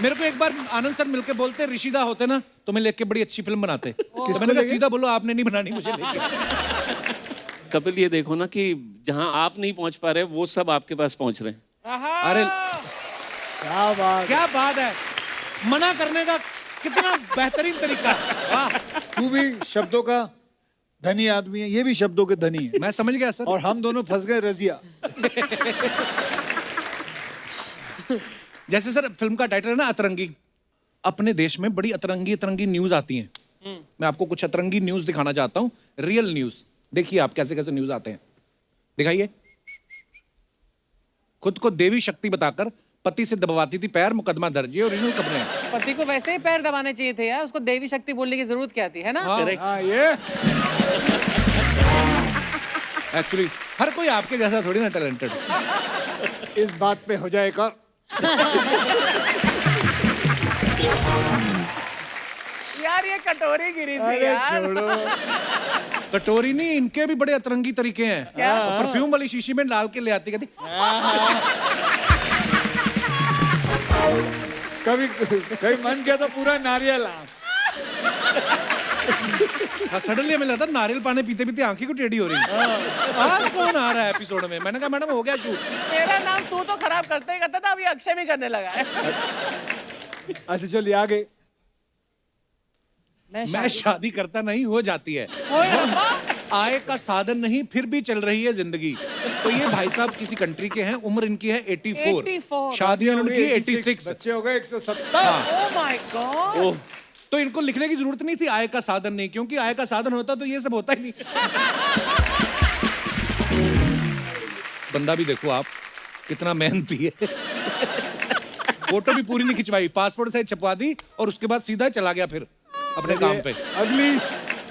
C: मेरे को एक बार आनंद सर मिलके बोलते ऋषिदा होते ना, तो मैं लेके बड़ी अच्छी फिल्म बनाते। तो मैंने कहा सीधा बोलो आपने नहीं बनानी मुझे लेके।
I: कपिल, ये देखो ना कि जहां आप नहीं पहुंच पा रहे, वो सब आपके पास पहुंच रहे हैं।
C: अरे
B: क्या
C: बात है, मना करने का कितना बेहतरीन तरीका। वाह।
B: तू भी शब्दों का धनी आदमी है, ये भी शब्दों के धनी है।
C: मैं समझ गया सर।
B: और हम दोनों फंस गए रजिया।
C: जैसे सर फिल्म का टाइटल है ना अतरंगी, अपने देश में बड़ी अतरंगी अतरंगी न्यूज आती हैं। मैं आपको कुछ अतरंगी न्यूज दिखाना चाहता हूँ, रियल न्यूज। देखिए आप कैसे कैसे न्यूज आते हैं, दिखाइए। खुद को देवी शक्ति बताकर पति से दबवाती थी पैर, मुकदमा दर्ज। ये ओरिजिनल खबरें हैं।
J: पति को वैसे ही पैर दबाने चाहिए थे यार, उसको देवी शक्ति बोलने की जरूरत क्या थी, है ना?
B: हाँ, ये
C: एक्चुअली हर कोई आपके जैसा थोड़ी ना टैलेंटेड।
B: इस बात पे हो जाए कर।
J: यार ये कटोरी गिरी थी
B: अरे
J: यार।
B: छोड़ो।
C: कटोरी नहीं, इनके भी बड़े अतरंगी तरीके हैं। परफ्यूम वाली शीशी में डाल के ले आती, कहती
B: कभी कभी मन किया तो पूरा नारियल।
C: सडनली हमें लगता नारियल पानी पीते पीते आंखें को टेढ़ी हो रही है। आज कौन आ रहा है एपिसोड में? मैंने कहा मैडम हो गया शूट।
J: मेरा नाम तू तो खराब करते ही करता था, अभी अक्षय भी करने लगा है।
B: अच्छा चलिए आगे।
C: मैं शादी करता नहीं, हो जाती है। आय का साधन नहीं, फिर भी चल रही है जिंदगी। तो ये भाई साहब किसी कंट्री के हैं, उम्र इनकी है 84, शादियां उनकी 86,
B: बच्चे हो गए 170।
J: Oh my God.
C: तो इनको लिखने की जरूरत नहीं थी आय का साधन नहीं, क्योंकि आय का साधन होता तो ये सब होता ही नहीं। बंदा भी देखो आप कितना मेहनती है। फोटो भी पूरी नहीं खिंचवाई, पासपोर्ट साइज छपवा दी और उसके बाद सीधा चला गया फिर अपने काम पे।
B: अगली।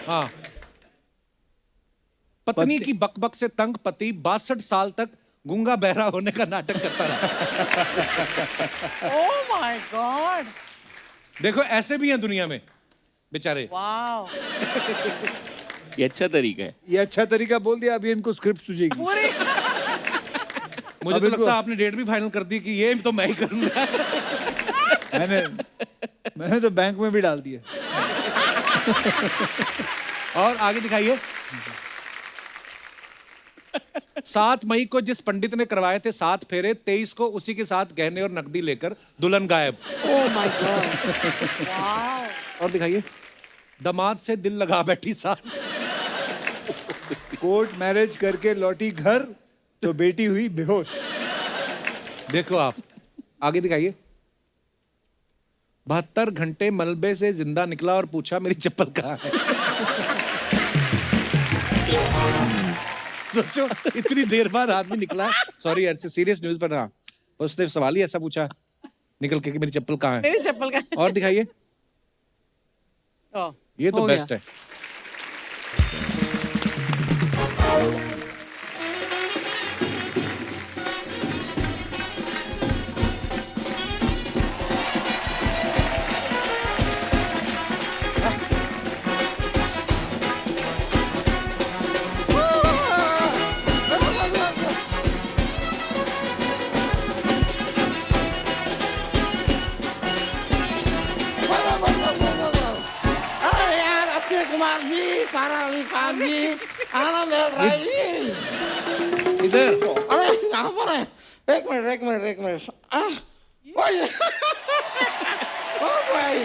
C: हाँ, पत्नी की बकबक से तंग पति 62 साल तक गूंगा बहरा होने का नाटक करता रहा।
J: Oh my God.
C: देखो ऐसे भी हैं दुनिया में बेचारे।
J: वाओ।
I: ये अच्छा तरीका है।
B: ये अच्छा तरीका बोल दिया, अभी इनको स्क्रिप्ट सूझेगी।
J: पूरी।
C: मुझे तो लगता है आपने डेट भी फाइनल कर दी कि ये तो मैं ही करूंगा।
B: मैंने तो बैंक में भी डाल दिया।
C: और आगे दिखाइए। 7 मई को जिस पंडित ने करवाए थे 7 फेरे, 23 को उसी के साथ गहने और नकदी लेकर दुल्हन गायब।
E: Oh my God.
J: वाओ।
C: और दिखाइए। दामाद से दिल लगा बैठी सास।
B: कोर्ट मैरिज करके लौटी घर तो बेटी हुई बेहोश।
C: देखो आप आगे दिखाइए। 72 घंटे मलबे से जिंदा निकला और पूछा मेरी चप्पल कहाँ है। सोचो इतनी देर बाद आदमी निकला, सॉरी ऐसे सीरियस न्यूज पर, हाँ उसने सवाल ही ऐसा पूछा निकल के कि मेरी चप्पल कहाँ है।
J: मेरी चप्पल का।
C: और दिखाइए।
J: ओह।
C: ये तो
E: हो
C: बेस्ट
E: गया।
C: है।
A: अरे यार अक्षय कुमार जी, सारा अली खान जी, आनंद एल राय जी।
C: इधर
A: अरे यहाँ पर है। एक मिनट। ओए। ओ भाई।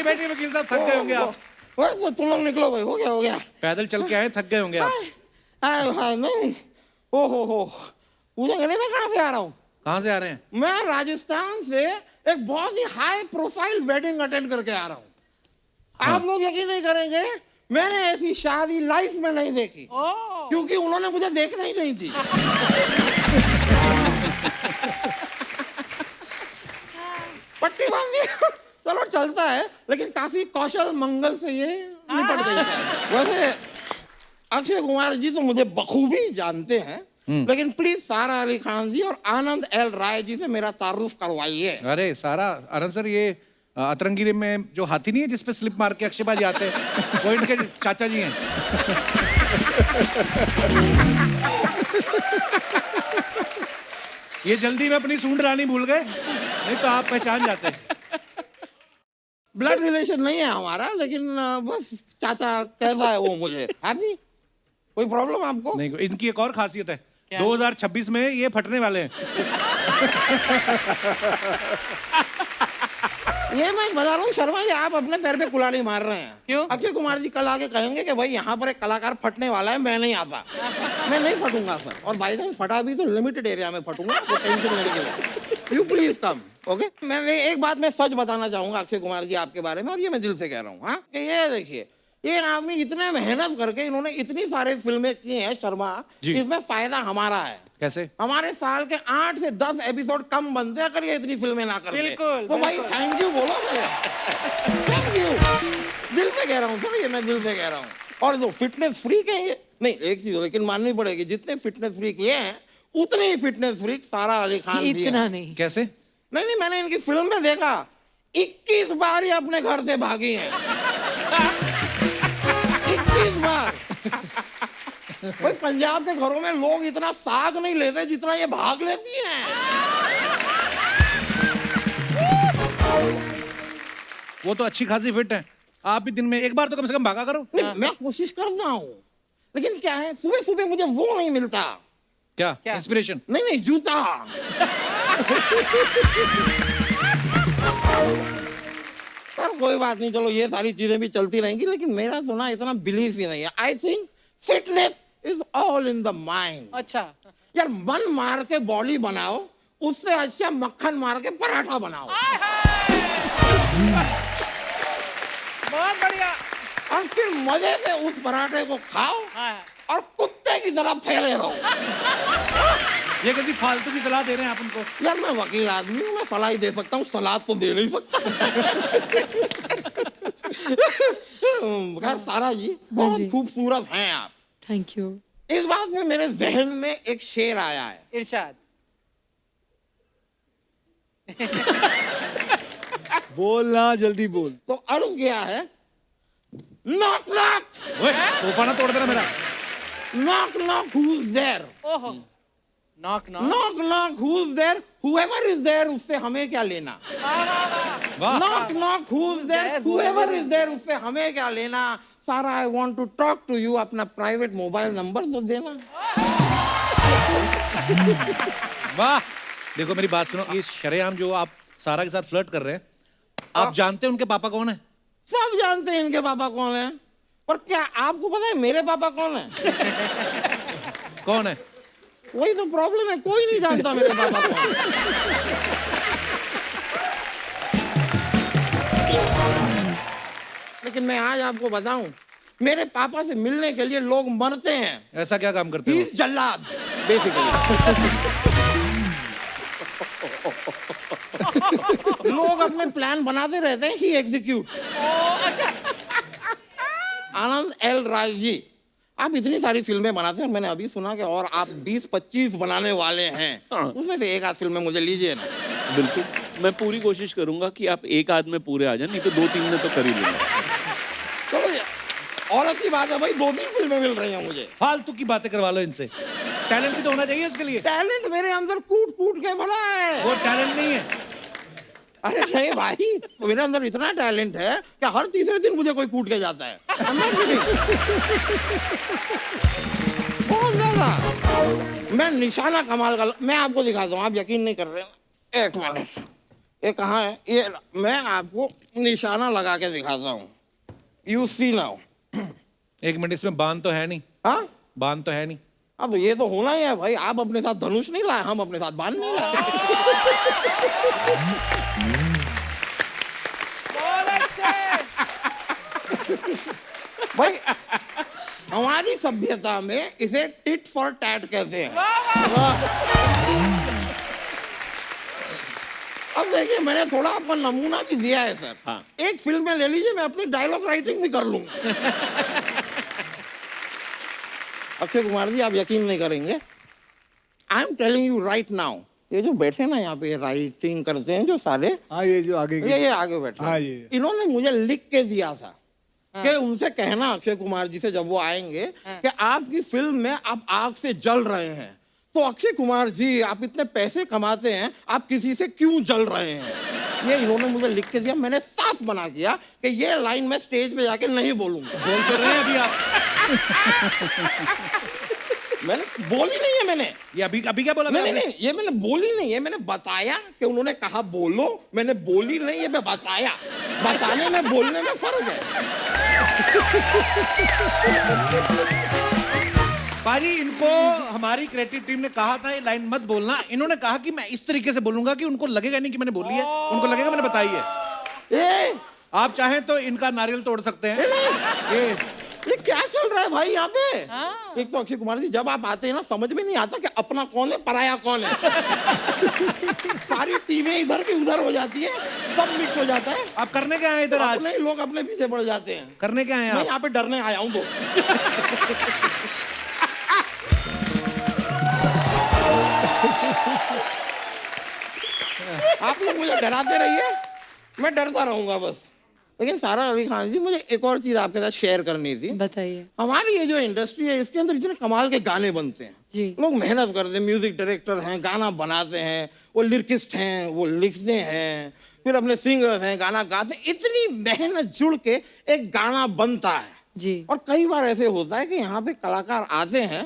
C: बैठिए वकील साहब, थक गए होंगे आप।
A: ओए तो तुम लोग निकलो भाई, हो गया।
C: पैदल चल के आए, थक गए होंगे आप।
A: हाय नहीं। ओहो पूछेंगे नहीं मैं कहाँ से आ रहा हूँ।
C: कहाँ से आ रहे हैं?
A: मैं राजस्थान से एक बहुत ही हाई प्रोफाइल वेडिंग अटेंड करके आ रहा हूँ। आप लोग यकीन नहीं करेंगे, मैंने ऐसी शादी लाइफ में नहीं देखी, क्योंकि उन्होंने मुझे देखना ही नहीं दी। पट्टी बांध दी, चलो चलता है, लेकिन काफी कौशल मंगल से ये निपट गई है। वैसे अक्षय कुमार जी तो मुझे बखूबी जानते हैं, लेकिन प्लीज सारा अली खान जी और आनंद एल राय जी से मेरा तारुफ करवाइए।
C: अरे सारा आनंद सर, ये अतरंगी में जो हाथी नहीं है जिसपे स्लिप मार के अक्षय बाजी आते हैं, वो इनके चाचा जी हैं। ये जल्दी में अपनी सूंड लानी भूल गए, नहीं तो आप पहचान जाते।
A: ब्लड रिलेशन नहीं है हमारा, लेकिन बस चाचा कैसा है वो मुझे हैप्पी। कोई प्रॉब्लम आपको?
C: नहीं, इनकी एक और खासियत है, 2026 में ये फटने वाले हैं।
A: ये मैं बता रहा हूँ शर्मा जी, आप अपने पैर पे कुल्हाड़ी मार रहे हैं।
J: क्यों?
A: अक्षय कुमार जी कल आके कहेंगे कि भाई यहाँ पर एक कलाकार फटने वाला है, मैं नहीं आता। मैं नहीं फटूंगा सर, और भाई साहब फटा भी तो लिमिटेड एरिया में फटूंगा, तो टेंशन लेने के लिए। You please come, okay. मैंने एक बात मैं सच बताना चाहूंगा अक्षय कुमार जी आपके बारे में, और ये मैं दिल से कह रहा हूँ। हाँ, कि ये देखिए, ये आदमी इतने मेहनत करके इन्होंने इतनी सारी फिल्में की हैं शर्मा, इसमें फायदा हमारा है।
C: कैसे?
A: हमारे साल के 8 से 10 एपिसोड कम बनते अगर ये इतनी फिल्में ना करते।
J: बिल्कुल,
A: तो भाई थैंक यू बोलो मेरे, थैंक यू। दिल से कह रहा हूँ सर, ये मैं दिल से कह रहा हूँ। और जो फिटनेस फ्रीक है ये, नहीं एक चीज लेकिन माननी पड़ेगी, जितने फिटनेस फ्रीक ये हैं उतने ही फिटनेस फ्रीक सारा अली खान भी
E: इतना
A: है।
E: नहीं।
C: कैसे?
A: नहीं, मैंने इनकी फिल्म में देखा 21 बार ये अपने घर से भागी हैं। 21 बार। भाई पंजाब के घरों में लोग इतना साग नहीं लेते जितना ये भाग लेती हैं।
C: वो तो अच्छी खासी फिट है, आप भी दिन में एक बार तो कम से कम भागा करो।
A: नहीं, मैं कोशिश करता हूँ, लेकिन क्या है सुबह सुबह मुझे वो नहीं मिलता।
C: क्या इंस्पिरेशन?
A: नहीं, जूता। सर कोई बात नहीं, चलो ये सारी चीजें भी चलती रहेंगी, लेकिन मेरा तो ना इतना बिलीफ ही नहीं है। I think fitness is all in the mind.
J: अच्छा,
A: यार मन मार के बॉडी बनाओ, उससे अच्छा मक्खन मार के पराठा बनाओ।
J: बहुत बढ़िया।
A: और फिर मजे से उस पराठे को खाओ और कुत्ते की तरह फैले रहो।
C: ये कैसी फालतू की सलाह दे रहे हैं आप उनको?
A: यार मैं वकील आदमी हूँ, मैं सलाह ही दे सकता हूँ, सलाह तो दे नहीं सकता। खैर सारा जी बहुत
E: जी।
A: खूबसूरत हैं आप।
E: Thank you.
A: इस बात में मेरे जहन में एक शेर आया है।
J: इरशाद।
B: बोलना, जल्दी बोल।
A: तो अर्ज किया है, नॉक नॉक।
C: ओए, सोफा ना तोड़ देना मेरा।
A: Knock knock who's there?
J: ओहो, knock knock.
A: Knock knock who's there? Whoever is there, उससे हमें क्या लेना?
C: वाह।
A: Knock knock who's there? Whoever is there, उससे हमें क्या लेना? सारा I want to talk to you, अपना प्राइवेट मोबाइल नंबर तो देना।
C: वाह। देखो मेरी बात सुनो, ये शरेआम जो आप सारा के साथ फ्लर्ट कर रहे हैं, आप जानते हैं उनके पापा कौन है?
A: सब जानते हैं इनके पापा कौन है, पर क्या आपको पता है मेरे पापा कौन है?
C: कौन है?
A: वही तो प्रॉब्लम है, कोई नहीं जानता मेरे पापा कौन है। लेकिन मैं आज आपको बताऊं, मेरे पापा से मिलने के लिए लोग मरते हैं।
C: ऐसा क्या काम करते हो?
A: He's जल्लाद बेसिकली। लोग अपने प्लान बनाते रहते हैं, ही एग्जीक्यूट। आनंद एल राय जी, आप इतनी सारी फिल्में बनाते हैं और मैंने अभी सुना कि और आप 20-25 बनाने वाले हैं। उसमें से एक आध फिल्म मुझे लीजिए ना।
I: बिल्कुल, मैं पूरी कोशिश करूंगा कि आप एक आध में पूरे आ जाए, नहीं तो 2-3 में तो कर ही लूंगा।
A: चलो और अच्छी बात है भाई, 2-3 फिल्में मिल रही हैं मुझे।
C: फालतू की बातें करवा लो इनसे। टैलेंट भी तो होना चाहिए इसके लिए।
A: टैलेंट मेरे अंदर कूट कूट के भरा है।
C: वो टैलेंट नहीं है।
A: अरे नहीं भाई, मेरे अंदर इतना टैलेंट है कि हर तीसरे दिन मुझे कोई कूट के जाता है। बहुत ज्यादा। मैं निशाना कमाल का, मैं आपको दिखाता हूँ, आप यकीन नहीं कर रहे हैं। एक मिनट, ये कहाँ है? ये मैं आपको निशाना लगा के दिखाता हूँ। You see now.
C: एक मिनट, इसमें बांध तो है नहीं?
A: हाँ,
C: बांध तो है नहीं।
A: अब तो ये तो होना ही है भाई। आप अपने साथ धनुष नहीं लाए, हम अपने साथ बांध नहीं लाए। भाई हमारी सभ्यता में इसे टिट फॉर टैट कहते हैं। अब देखिए, मैंने थोड़ा आपको नमूना भी दिया है सर।
I: हाँ।
A: एक फिल्म में ले लीजिए, मैं अपनी डायलॉग राइटिंग भी कर लूंगा। अक्षय कुमार जी, आप यकीन नहीं करेंगे, I am telling you right now, ये जो बैठे ना यहाँ पे राइटिंग करते हैं जो सारे,
B: हाँ ये जो आगे
A: ये आगे बैठे,
B: हाँ, ये।
A: इन्होंने मुझे लिख के दिया था कि उनसे कहना अक्षय कुमार जी से जब वो आएंगे कि आपकी फिल्म में आप आग से जल रहे हैं, तो अक्षय कुमार जी आप इतने पैसे कमाते हैं, आप किसी से क्यों जल रहे हैं? ये इन्होंने मुझे लिख के दिया। मैंने साफ मना किया कि ये लाइन मैं स्टेज पे जाके नहीं बोलूंगा।
C: बोल कर रहे हैं अभी आप?
A: मैंने बोली नहीं है। मैंने
C: ये अभी अभी क्या बोला?
A: नहीं, ये मैंने बोली नहीं है। मैंने बताया कि उन्होंने कहा बोलो, मैंने बोली नहीं है, मैं बताया। बताने में बोलने में फर्क है।
C: पाजी, इनको हमारी क्रिएटिव टीम ने कहा था ये लाइन मत बोलना। इन्होंने कहा कि मैं इस तरीके से बोलूंगा कि उनको लगेगा नहीं कि मैंने बोली है, उनको लगेगा मैंने बताई है। आप चाहें तो इनका नारियल तोड़ सकते हैं।
A: ये क्या चल रहा है भाई यहाँ पे? एक तो अक्षय कुमार जी, जब आप आते हैं ना, समझ में नहीं आता कि अपना कौन है, पराया कौन है। सारी टीमें इधर की उधर हो जाती है, सब मिक्स हो जाता है।
C: आप करने क्या आए इधर आज?
A: अपने ही लोग अपने पीछे पड़ जाते हैं।
C: करने क्या आए
A: मैं
C: आप?
A: यहाँ पे डरने आया हूँ दोस्त। आप लोग मुझे डराते रहिए, मैं डरता रहूंगा बस। लेकिन सारा अली खान जी, मुझे एक और चीज आपके साथ शेयर करनी थी।
E: बताइए।
A: हमारी ये जो इंडस्ट्री है, इसके अंदर इतने कमाल के गाने बनते हैं।
E: जी।
A: लोग मेहनत करते हैं, म्यूजिक डायरेक्टर हैं, गाना बनाते हैं, वो लिरिकिस्ट हैं, वो लिखते हैं, फिर अपने सिंगर्स हैं, गाना गाते हैं। इतनी मेहनत जुड़ के एक गाना बनता है।
E: जी।
A: और कई बार ऐसे होता है कि यहाँ पे कलाकार आते हैं,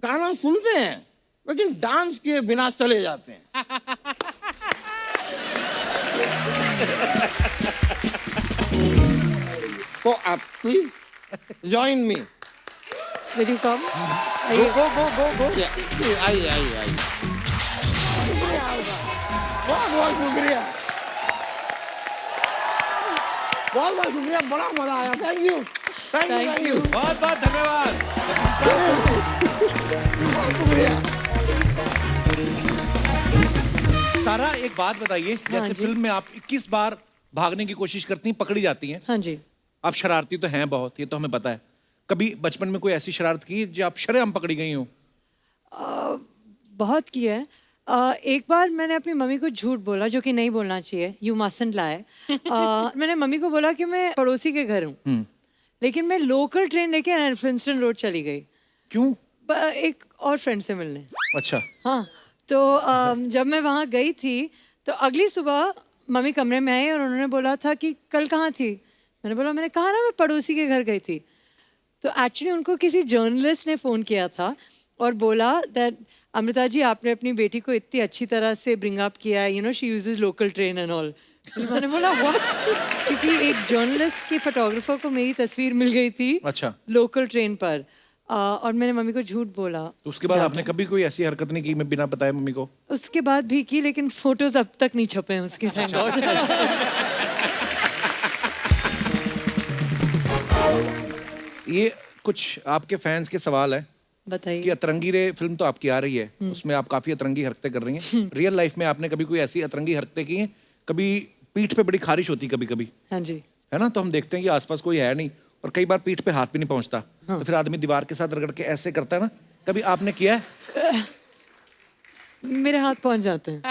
A: गाना सुनते हैं, लेकिन डांस किए बिना चले जाते हैं। So please join me.
E: Will you come?
A: Go. Yeah, आइए. बहुत शुक्रिया. बहुत शुक्रिया. बड़ा मजा आया. Thank you.
E: Thank you.
C: बहुत बहुत धन्यवाद।
A: बहुत शुक्रिया.
C: सारा एक बात बताइए, जैसे फिल्म में आप 21 बार भागने की कोशिश करती हैं, पकड़ी जाती हैं।
E: हाँ जी।
C: आप शरारती तो हैं बहुत, ये तो हमें पता है। कभी बचपन में कोई ऐसी शरारत की जो आप शरेआम पकड़ी गई हो?
E: बहुत किया है। एक बार मैंने अपनी मम्मी को झूठ बोला, जो कि नहीं बोलना चाहिए। यू मस्टंट लाई। मैंने मम्मी को बोला कि मैं पड़ोसी के घर हूँ, लेकिन मैं लोकल ट्रेन लेके एल्फिंस्टन रोड चली गई।
C: क्यों?
E: एक और फ्रेंड से मिलने।
C: अच्छा।
E: हाँ, तो जब मैं वहाँ गई थी तो अगली सुबह मम्मी कमरे में आई और उन्होंने बोला था कि कल कहाँ थी। मैंने कहा ना मैं पड़ोसी के घर गई थी। तो एक्चुअली उनको किसी जर्नलिस्ट ने फ़ोन किया था और बोला दैट अमृता जी, आपने अपनी बेटी को इतनी अच्छी तरह से ब्रिंग अप किया है, you know she uses local train and all. मैंने बोला व्हाट, क्योंकि एक जर्नलिस्ट के फोटोग्राफर को मेरी तस्वीर मिल गई थी
C: अच्छा।
E: लोकल ट्रेन पर। और मैंने मम्मी को झूठ बोला।
C: तो उसके बाद आपने कभी कोई ऐसी हरकत नहीं की मैं बिना बताए मम्मी को?
E: उसके बाद भी की, लेकिन फोटोज अब तक नहीं छपे हैं उसके। Thank God.
C: ये कुछ आपके फैंस के सवाल है कि
E: बताइए।
C: अतरंगी रे फिल्म तो आपकी आ रही है, उसमें आप काफी अतरंगी हरकतें कर रही हैं। रियल लाइफ में आपने कभी कोई ऐसी अतरंगी हरकतें की हैं? कभी पीठ पे बड़ी खारिश होती कभी कभी,
E: हाँ जी।
C: है ना? तो हम देखते हैं कि आसपास कोई है नहीं और कई बार पीठ पे हाथ भी नहीं पहुंचता, तो फिर आदमी दीवार के साथ रगड़ के ऐसे करता है ना। कभी आपने किया है?
E: मेरे हाथ पहुंच जाते हैं।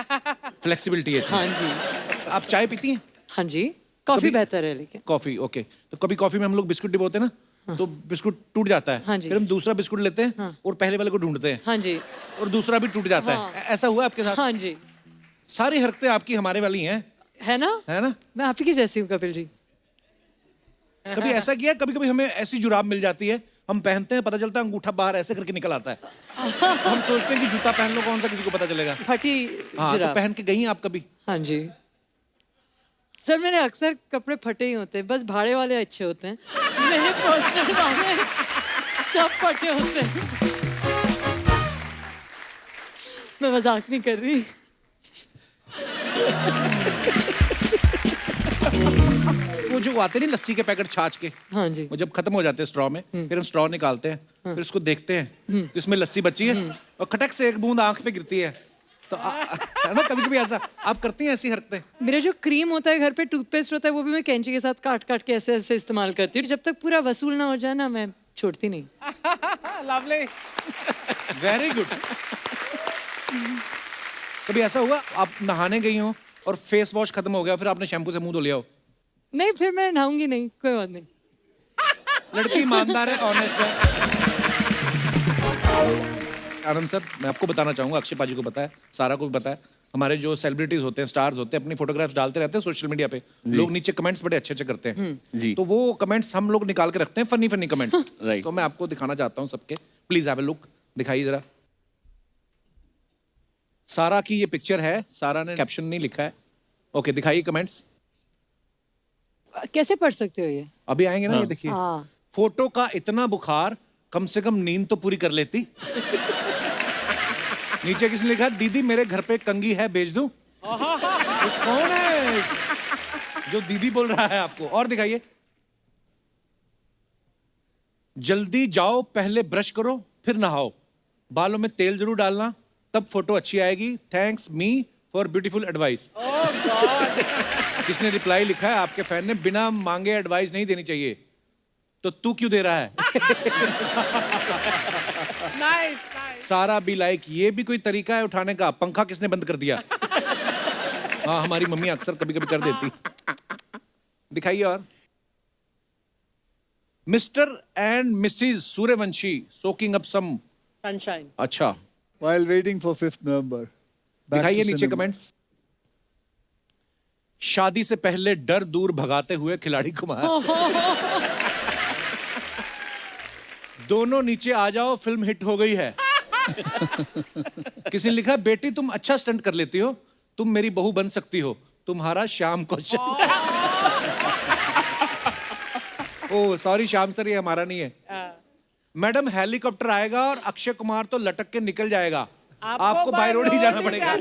C: फ्लेक्सिबिलिटी है।
E: हाँ जी।
C: आप चाय पीती हैं?
E: हाँ जी, कॉफी
C: कभी-
E: बेहतर है लेकिन।
C: Coffee, okay. तो कभी कॉफी में हम लोग बिस्कुट डिबोते हैं ना, तो बिस्कुट टूट जाता है।
E: हाँ जी।
C: फिर हम दूसरा बिस्कुट लेते हैं और पहले वाले को ढूंढते हैं
E: हाँ जी।
C: और दूसरा भी टूट जाता है। ऐसा हुआ आपके साथ?
E: हाँ जी।
C: सारी हरकतें आपकी हमारे वाली हैं,
E: है ना?
C: है ना?
E: मैं आप ही की जैसी हूँ कपिल जी।
C: कभी ऐसा किया? कभी कभी हमें ऐसी जुराब मिल जाती है, हम पहनते हैं, पता चलता है अंगूठा बाहर ऐसे करके निकल आता है। हम सोचते हैं कि जूता पहन लो, कौन सा किसी को पता चलेगा।
E: फटी
C: हाँ, तो
E: जुराब।
C: पहन के गई हैं आप कभी?
E: हाँ जी। सर मेरे अक्सर कपड़े फटे ही होते हैं, बस भाड़े वाले अच्छे होते हैं। मेरे पर्सनल वाले सब फटे होते हैं। मैं मजाक नहीं कर रही।
C: वो जो आते नहीं लस्सी के पैकेट छाछ के,
E: हाँ जी।
C: वो जब खत्म हो जाते हैं स्ट्रॉ में, फिर हम स्ट्रॉ निकालते हैं, फिर उसको देखते हैं कि उसमें लस्सी बची है और खटक से एक बूंद आंख पे गिरती है। तो है ना, कभी कभी ऐसा आप करती हैं ऐसी हरकतें?
E: मेरा जो क्रीम होता है घर पे, टूथपेस्ट होता है, वो भी मैं कैंची के साथ काट काट के ऐसे ऐसे इस्तेमाल करती हूँ। जब तक पूरा वसूल ना हो जाए ना, मैं छोड़ती नहीं।
J: लवली।
C: Very good. कभी ऐसा हुआ आप नहाने गई हो और फेस वॉश खत्म हो गया, फिर आपने शैम्पू से मुंह धो लिया हो?
E: नहीं, फिर मैं नहाऊंगी नहीं, कोई बात नहीं।
C: लड़की ईमानदार है, ऑनेस्ट है। आनंद सर, मैं आपको बताना चाहूंगा, अक्षय पाजी को पता है, सारा को भी पता है, हमारे जो सेलिब्रिटीज होते हैं, स्टार्स होते हैं, अपनी फोटोग्राफ्स डालते रहते हैं सोशल मीडिया पे, लोग नीचे कमेंट्स बड़े अच्छे अच्छे करते हैं
I: जी।
C: तो वो कमेंट्स हम लोग निकाल के रखते हैं, फनी फनी कमेंट्स।
I: Right.
C: तो मैं आपको दिखाना चाहता हूँ सबके, प्लीज हैव अ लुक, दिखाइए जरा। सारा की ये पिक्चर है, सारा ने कैप्शन नहीं लिखा है। ओके, दिखाइए कमेंट्स।
E: कैसे पढ़ सकते हो ये?
C: अभी आएंगे ना, ये देखिए।
E: हाँ।
C: फोटो का इतना बुखार, कम से कम नींद तो पूरी कर लेती। नीचे किसने लिखा, दीदी मेरे घर पे कंगी है, भेज दूं? ये कौन है जो दीदी बोल रहा है आपको? और दिखाइए। जल्दी जाओ, पहले ब्रश करो फिर नहाओ, बालों में तेल जरूर डालना, तब फोटो अच्छी आएगी, thanks me for beautiful advice. किसने रिप्लाई लिखा है आपके फैन ने, बिना मांगे एडवाइस नहीं देनी चाहिए, तो तू क्यों दे रहा है?
J: नाइस।
C: सारा भी लाइक, ये भी कोई तरीका है उठाने का? पंखा किसने बंद कर दिया? हाँ, हमारी मम्मी अक्सर कभी कभी कर देती। दिखाइए। और mister and missus Suryavanshi soaking up some
J: sunshine.
C: अच्छा,
B: While waiting for 5th November. Back
C: दिखाइए
B: to
C: नीचे
B: cinema.
C: कमेंट्स। शादी से पहले डर दूर भगाते हुए खिलाड़ी कुमार। दोनों नीचे आ जाओ, फिल्म हिट हो गई है। किसी ने लिखा, बेटी तुम अच्छा स्टंट कर लेती हो, तुम मेरी बहू बन सकती हो, तुम्हारा शाम कौशल। ओ सॉरी श्याम सर, ये हमारा नहीं है। मैडम हेलीकॉप्टर आएगा और अक्षय कुमार तो लटक के निकल जाएगा, आपको बाय रोड ही जाना पड़ेगा।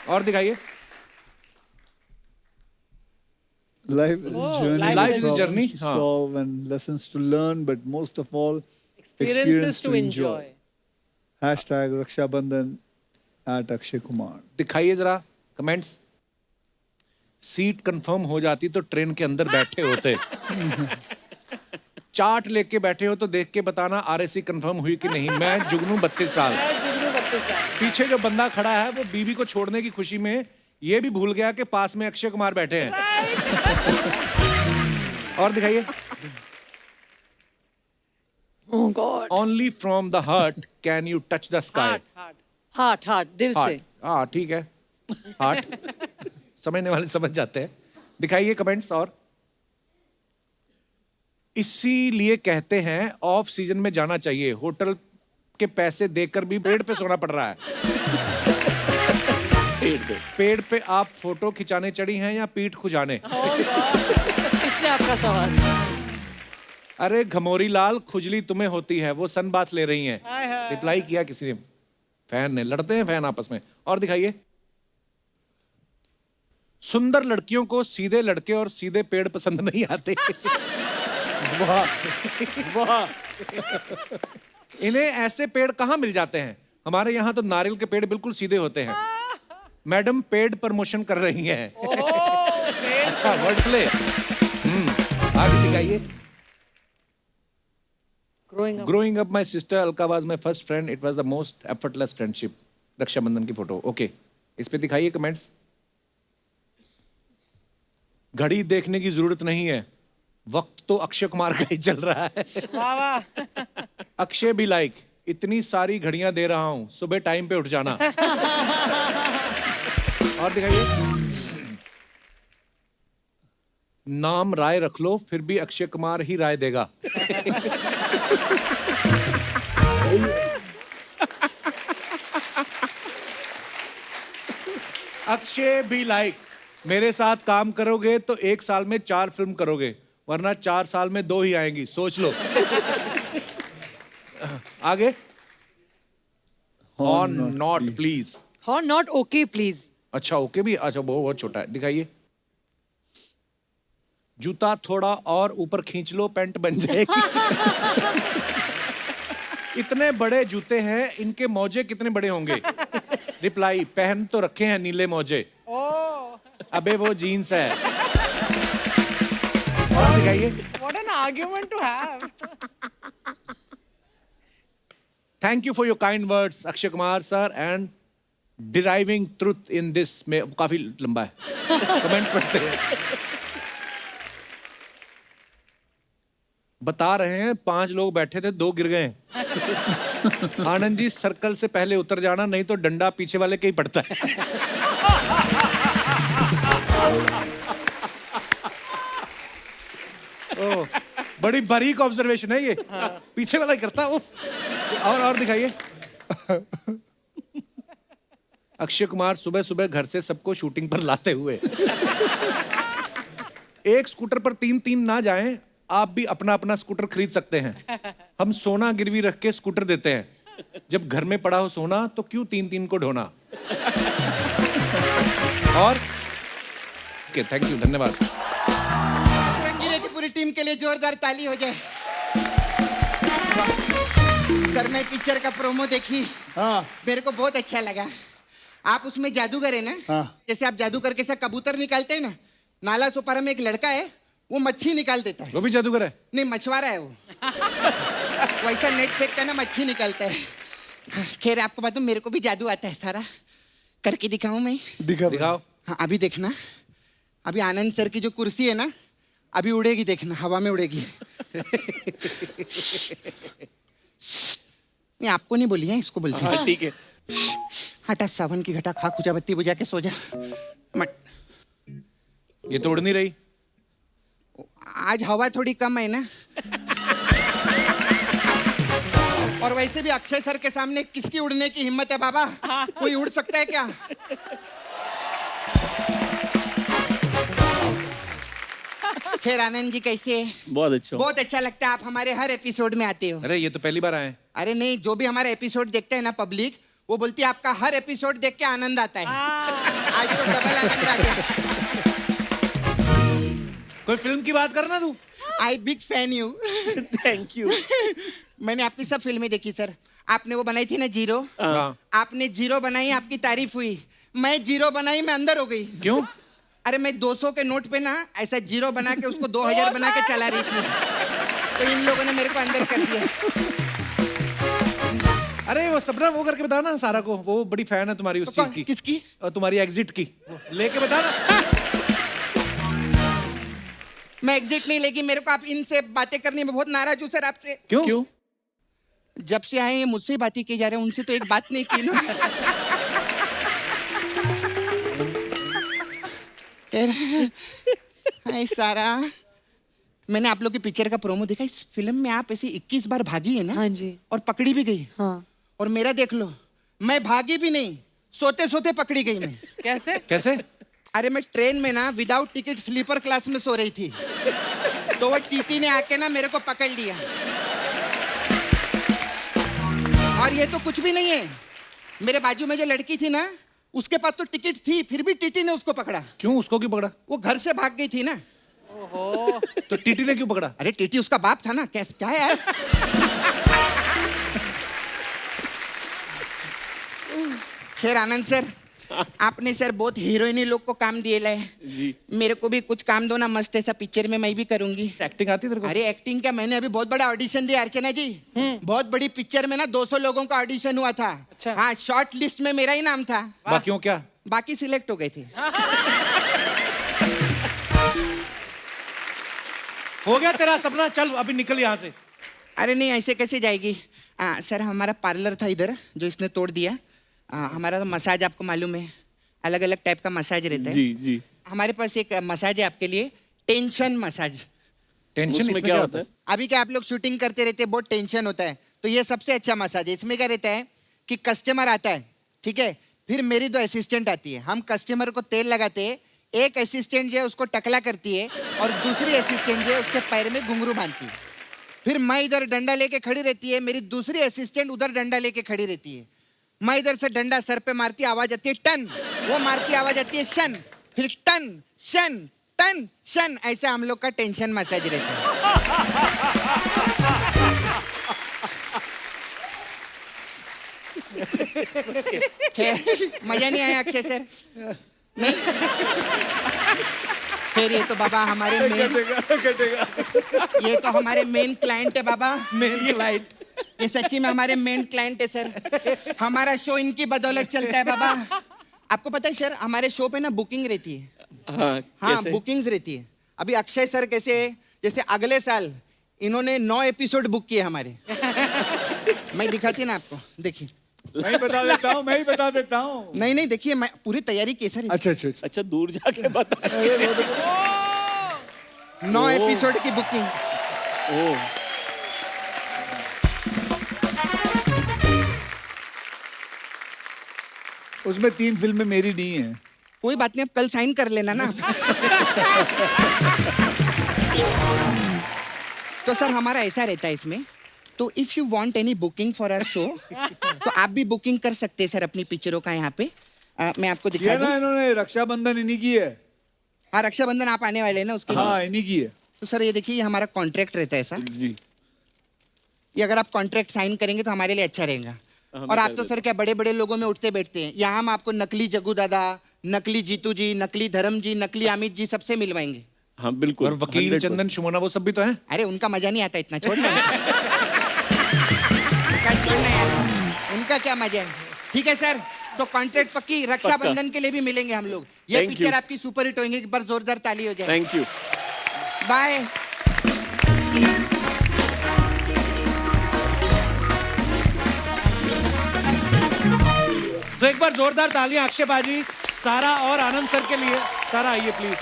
C: और दिखाइए।
B: Life is a journey.
C: life
B: with
C: is a journey,
B: problems to
C: हाँ.
B: solve and lessons to learn, but most of all,
J: Experiences to enjoy.
B: Hashtag Raksha Bandhan at Akshay Kumar.
C: दिखाइए जरा comments. Seat confirm हो जाती तो train के अंदर बैठे होते। चार्ट लेके बैठे हो तो देख के बताना आरएसी कंफर्म हुई कि नहीं। मैं जुगनू 32 साल। पीछे जो बंदा खड़ा है वो बीवी को छोड़ने की खुशी में ये भी भूल गया कि पास में अक्षय कुमार बैठे हैं। और दिखाइए।
E: Oh God.
C: Only from the heart can you touch the sky.
E: Heart दिल से।
C: हाँ ठीक है, हार्ट समझने वाले समझ जाते हैं। दिखाइए कमेंट्स। और इसीलिए कहते हैं ऑफ सीजन में जाना चाहिए, होटल के पैसे देकर भी पेड़ पे सोना पड़ रहा है। पेड़ पे आप फोटो खिंचाने चढ़ी हैं या पीठ खुजाने?
E: इसलिए आपका सवाल।
C: अरे घमोरी लाल, खुजली तुम्हें होती है, वो सन बात ले रही हैं। रिप्लाई किया किसी ने, फैन ने। लड़ते हैं फैन आपस में। और दिखाइए। सुंदर लड़कियों को सीधे लड़के और सीधे पेड़ पसंद नहीं आते। वाह वाह। इन्हें ऐसे पेड़ कहाँ मिल जाते हैं? हमारे यहाँ तो नारियल के पेड़ बिल्कुल सीधे होते हैं। मैडम पेड प्रमोशन कर रही हैं। अच्छा वर्ड प्ले। आगे दिखाइए। Growing up, my sister Alka was my first friend. It was the most effortless friendship. Rakshabandhan की फोटो। ओके, इस पे दिखाइए कमेंट्स। घड़ी देखने की जरूरत नहीं है, वक्त तो अक्षय कुमार का ही चल रहा है। अक्षय भी लाइक, इतनी सारी घड़ियां दे रहा हूं, सुबह टाइम पे उठ जाना। और दिखाइए। नाम राय रख लो, फिर भी अक्षय कुमार ही राय देगा। अक्षय भी लाइक, मेरे साथ काम करोगे तो 1 साल में 4 फिल्म करोगे, वरना 4 साल में 2 ही आएंगी, सोच लो। आगे। और नॉट प्लीज।
E: और नॉट ओके प्लीज।
C: अच्छा ओके भी, अच्छा बहुत छोटा है। दिखाइए। जूता थोड़ा और ऊपर खींच लो, पैंट बन जाएगी। इतने बड़े जूते हैं, इनके मोजे कितने बड़े होंगे? रिप्लाई, पहन तो रखे हैं नीले मोजे। अबे वो जीन्स है। और दिखाइए।
J: What an argument to have.
C: Thank you for your kind words Akshay Kumar sir and deriving truth in this. में काफी लंबा है, कमेंट्स पढ़ते हैं। बता रहे हैं 5 लोग बैठे थे, 2 गिर गए। आनंद जी सर्कल से पहले उतर जाना, नहीं तो डंडा पीछे वाले के ही पड़ता है। ओ, बड़ी बारीक ऑब्जर्वेशन है ये। पीछे वाला ही करता है। और दिखाइए। अक्षय कुमार सुबह सुबह घर से सबको शूटिंग पर लाते हुए। एक स्कूटर पर 3-3 ना जाएं, आप भी अपना अपना स्कूटर खरीद सकते हैं। हम सोना गिरवी रख के स्कूटर देते हैं। जब घर में पड़ा हो सोना तो क्यों 3-3 को ढोना? और थैंक यू, धन्यवाद।
K: रंगीले की पूरी टीम के लिए जोरदार ताली हो जाए। सर मैं पिक्चर का प्रोमो देखी, मेरे को बहुत अच्छा लगा। आप उसमें जादूगर है ना? जैसे आप जादू करके से कबूतर निकालते हैं ना, नाला सोपारा में एक लड़का है, वो मच्छी निकाल देता है।
C: वो भी जादूगर है?
K: नहीं, मछुआरा है वो। वैसा नेट फेंकता है ना, मच्छी निकालता है। खैर आपको बताऊं, मेरे को भी जादू आता है सारा। करके दिखाऊं मैं?
C: दिखाओ।
K: हाँ अभी देखना। अभी आनंद सर की जो कुर्सी है ना, अभी उड़ेगी, देखना हवा में उड़ेगी। नहीं आपको नहीं बोली है, इसको बोलती है।
I: ठीक है।
K: हटा सावन की घटा, खा खुजा बत्ती बुझा के सो जा।
C: ये तो उड़ नहीं रही।
K: आज हवा थोड़ी कम है ना। और वैसे भी अक्षय सर के सामने किसकी उड़ने की हिम्मत है बाबा? कोई उड़ सकता है क्या? खैर आनंद जी कैसे?
I: बहुत अच्छा।
K: बहुत अच्छा लगता है, आप हमारे हर एपिसोड में आते हो।
C: अरे ये तो पहली बार आए हैं।
K: अरे नहीं, जो भी हमारा एपिसोड देखते हैं ना पब्लिक, वो बोलती है आपका हर एपिसोड देख के आनंद आता है। आज तो डबल आनंद आ गया।
C: कोई फिल्म की बात करना तू।
K: I big fan you.
I: Thank you.
K: मैंने आपकी सब फिल्में देखी सर। आपने वो बनाई थी ना जीरो, आपने जीरो बनाई, आपकी तारीफ हुई। मैं जीरो बनाई, मैं अंदर हो गई।
C: क्यों?
K: अरे मैं 200 के नोट पे ना ऐसा जीरो बना के उसको 2000 बना के चला रही थी, तो इन लोगों ने मेरे को अंदर कर दिया।
C: अरे वो सपना वो करके बताना सारा को, वो बड़ी फैन है तुम्हारी उस चीज की।
K: किसकी?
C: और तुम्हारी एग्जिट की लेके बताना।
K: मैं एग्जिट नहीं, लेकिन मेरे को आप इनसे बातें करने में बहुत नाराज हूँ सर आपसे।
C: क्यों?
K: जब से आए हैं मुझसे ही बातें की जा रहे हैं, उनसे तो एक बात नहीं की ना। हाय सारा, मैंने आप लोग की पिक्चर का प्रोमो देखा। इस फिल्म में आप ऐसे 21 बार भागी है ना?
E: हाँ जी।
K: और पकड़ी भी गई।
E: हाँ।
K: और मेरा देख लो, मैं भागी भी नहीं, सोते सोते पकड़ी गई मैं।
J: कैसे?
C: कैसे?
K: अरे मैं ट्रेन में ना विदाउट टिकट स्लीपर क्लास में सो रही थी, तो वो टीटी ने आके ना मेरे को पकड़ लिया। और ये तो कुछ भी नहीं है, मेरे बाजू में जो लड़की थी ना, उसके पास तो टिकट थी, फिर भी टीटी ने उसको पकड़ा।
C: क्यों? उसको क्यों पकड़ा?
K: वो घर से भाग गई थी ना।
J: ओहो।
C: तो टीटी ने क्यों पकड़ा?
K: अरे टीटी उसका बाप था ना। क्या है यार? खैर आनंद सर, आपने सर बहुत हीरोइनी लोग को काम दिए लाए
I: जी।
K: मेरे को भी कुछ काम दो ना, मस्त ऐसा पिक्चर में मैं भी करूंगी।
C: एक्टिंग आती तेरे को?
K: अरे एक्टिंग क्या, मैंने अभी बहुत बड़ा ऑडिशन दिया अर्चना जी। बहुत बड़ी पिक्चर में ना 200 लोगों का ऑडिशन हुआ था।
J: अच्छा।
K: हाँ, शॉर्ट लिस्ट में मेरा ही नाम था।
C: बाकियों क्या?
K: बाकी सिलेक्ट हो गए थे।
C: हो गया तेरा सपना, चल अभी निकल यहाँ से।
K: अरे नहीं, ऐसे कैसे जाएगी? सर हमारा पार्लर था इधर, जो इसने तोड़ दिया। हमारा तो मसाज आपको मालूम है, अलग अलग टाइप का मसाज रहता है।
I: जी जी।
K: हमारे पास एक मसाज है आपके लिए, टेंशन मसाज।
C: टेंशन
I: उसमें क्या होता है?
K: अभी क्या आप लोग शूटिंग करते रहते हैं, बहुत टेंशन होता है, तो ये सबसे अच्छा मसाज है। इसमें क्या रहता है कि कस्टमर आता है, ठीक है, फिर मेरी 2 असिस्टेंट आती है, हम कस्टमर को तेल लगाते हैं। एक असिस्टेंट जो है उसको टकला करती है, और दूसरी असिस्टेंट जो है उसके पैर में घुंघरू बांधती है। फिर मैं इधर डंडा लेके खड़ी रहती है, मेरी दूसरी असिस्टेंट उधर डंडा लेके खड़ी रहती है। मैं इधर से डंडा सर पे मारती, आवाज आती है टन, वो मारती, आवाज आती है शन, फिर टन शन टन शन। ऐसा हम लोग का टेंशन मसाज रहता है। मजा नहीं आया अक्षय सर? नहीं? फिर ये तो बाबा हमारे ये तो हमारे मेन क्लाइंट है बाबा।
C: Main client?
K: ये सच्ची में हमारे मेन क्लाइंट है सर। हमारा शो इनकी बदौलत चलता है बाबा। आपको पता है सर, हमारे शो पे ना बुकिंग रहती है।
I: हाँ,
K: हाँ, बुकिंग्स रहती है। अभी अक्षय सर कैसे, जैसे अगले साल इन्होंने 9 एपिसोड बुक किए हमारे। मैं दिखाती ना आपको, देखिए।
B: मैं ही बता देता हूँ, मैं ही बता देता हूँ।
K: नहीं नहीं, देखिए मैं पूरी तैयारी की सर।
B: अच्छा अच्छा अच्छा।
I: अच्छा, दूर जाके बता।
K: 9 एपिसोड की बुकिंग।
I: ओह,
B: उसमें 3 फिल्में मेरी नहीं है।
K: कोई बात नहीं, आप कल साइन कर लेना ना। तो सर हमारा ऐसा रहता है इसमें, तो if you want any booking for our show, तो आप भी बुकिंग कर सकते हैं सर अपनी पिक्चरों का यहाँ पे। मैं आपको दिखा
B: ये
K: दूं।
B: ना इन्होंने रक्षाबंधन इन्हीं की है।
K: हाँ, रक्षाबंधन आप आने वाले हैं ना, उसके लिए।
B: हाँ, इन्हीं की है।
K: तो सर ये देखिए, ये हमारा कॉन्ट्रैक्ट रहता है सर।
I: जी।
K: ये अगर आप कॉन्ट्रैक्ट साइन करेंगे तो हमारे लिए अच्छा रहेगा। और आप तो सर क्या बड़े बड़े लोगों में उठते बैठते हैं, यहाँ हम आपको नकली जग्गू दादा, नकली जीतू जी, नकली धर्म जी, नकली अमित जी सबसे मिलवाएंगे।
I: हाँ बिल्कुल।
C: और वकील
I: 100%।
C: चंदन शुमोना वो सब भी तो हैं।
K: अरे उनका मजा नहीं आता इतना, छोड़ना। उनका छोड़ना यार, उनका क्या मजा है। ठीक है सर, तो कॉन्ट्रैक्ट पक्की, रक्षाबंधन के लिए भी मिलेंगे हम लोग। ये
I: Thank
K: पिक्चर
I: you.
K: आपकी सुपर हिट होंगी, एक बार जोरदार ताली हो जाए।
I: Thank you.
K: बाय।
C: तो एक बार जोरदार तालियां अक्षय बाजी, सारा और आनंद सर के लिए। सारा आइए प्लीज।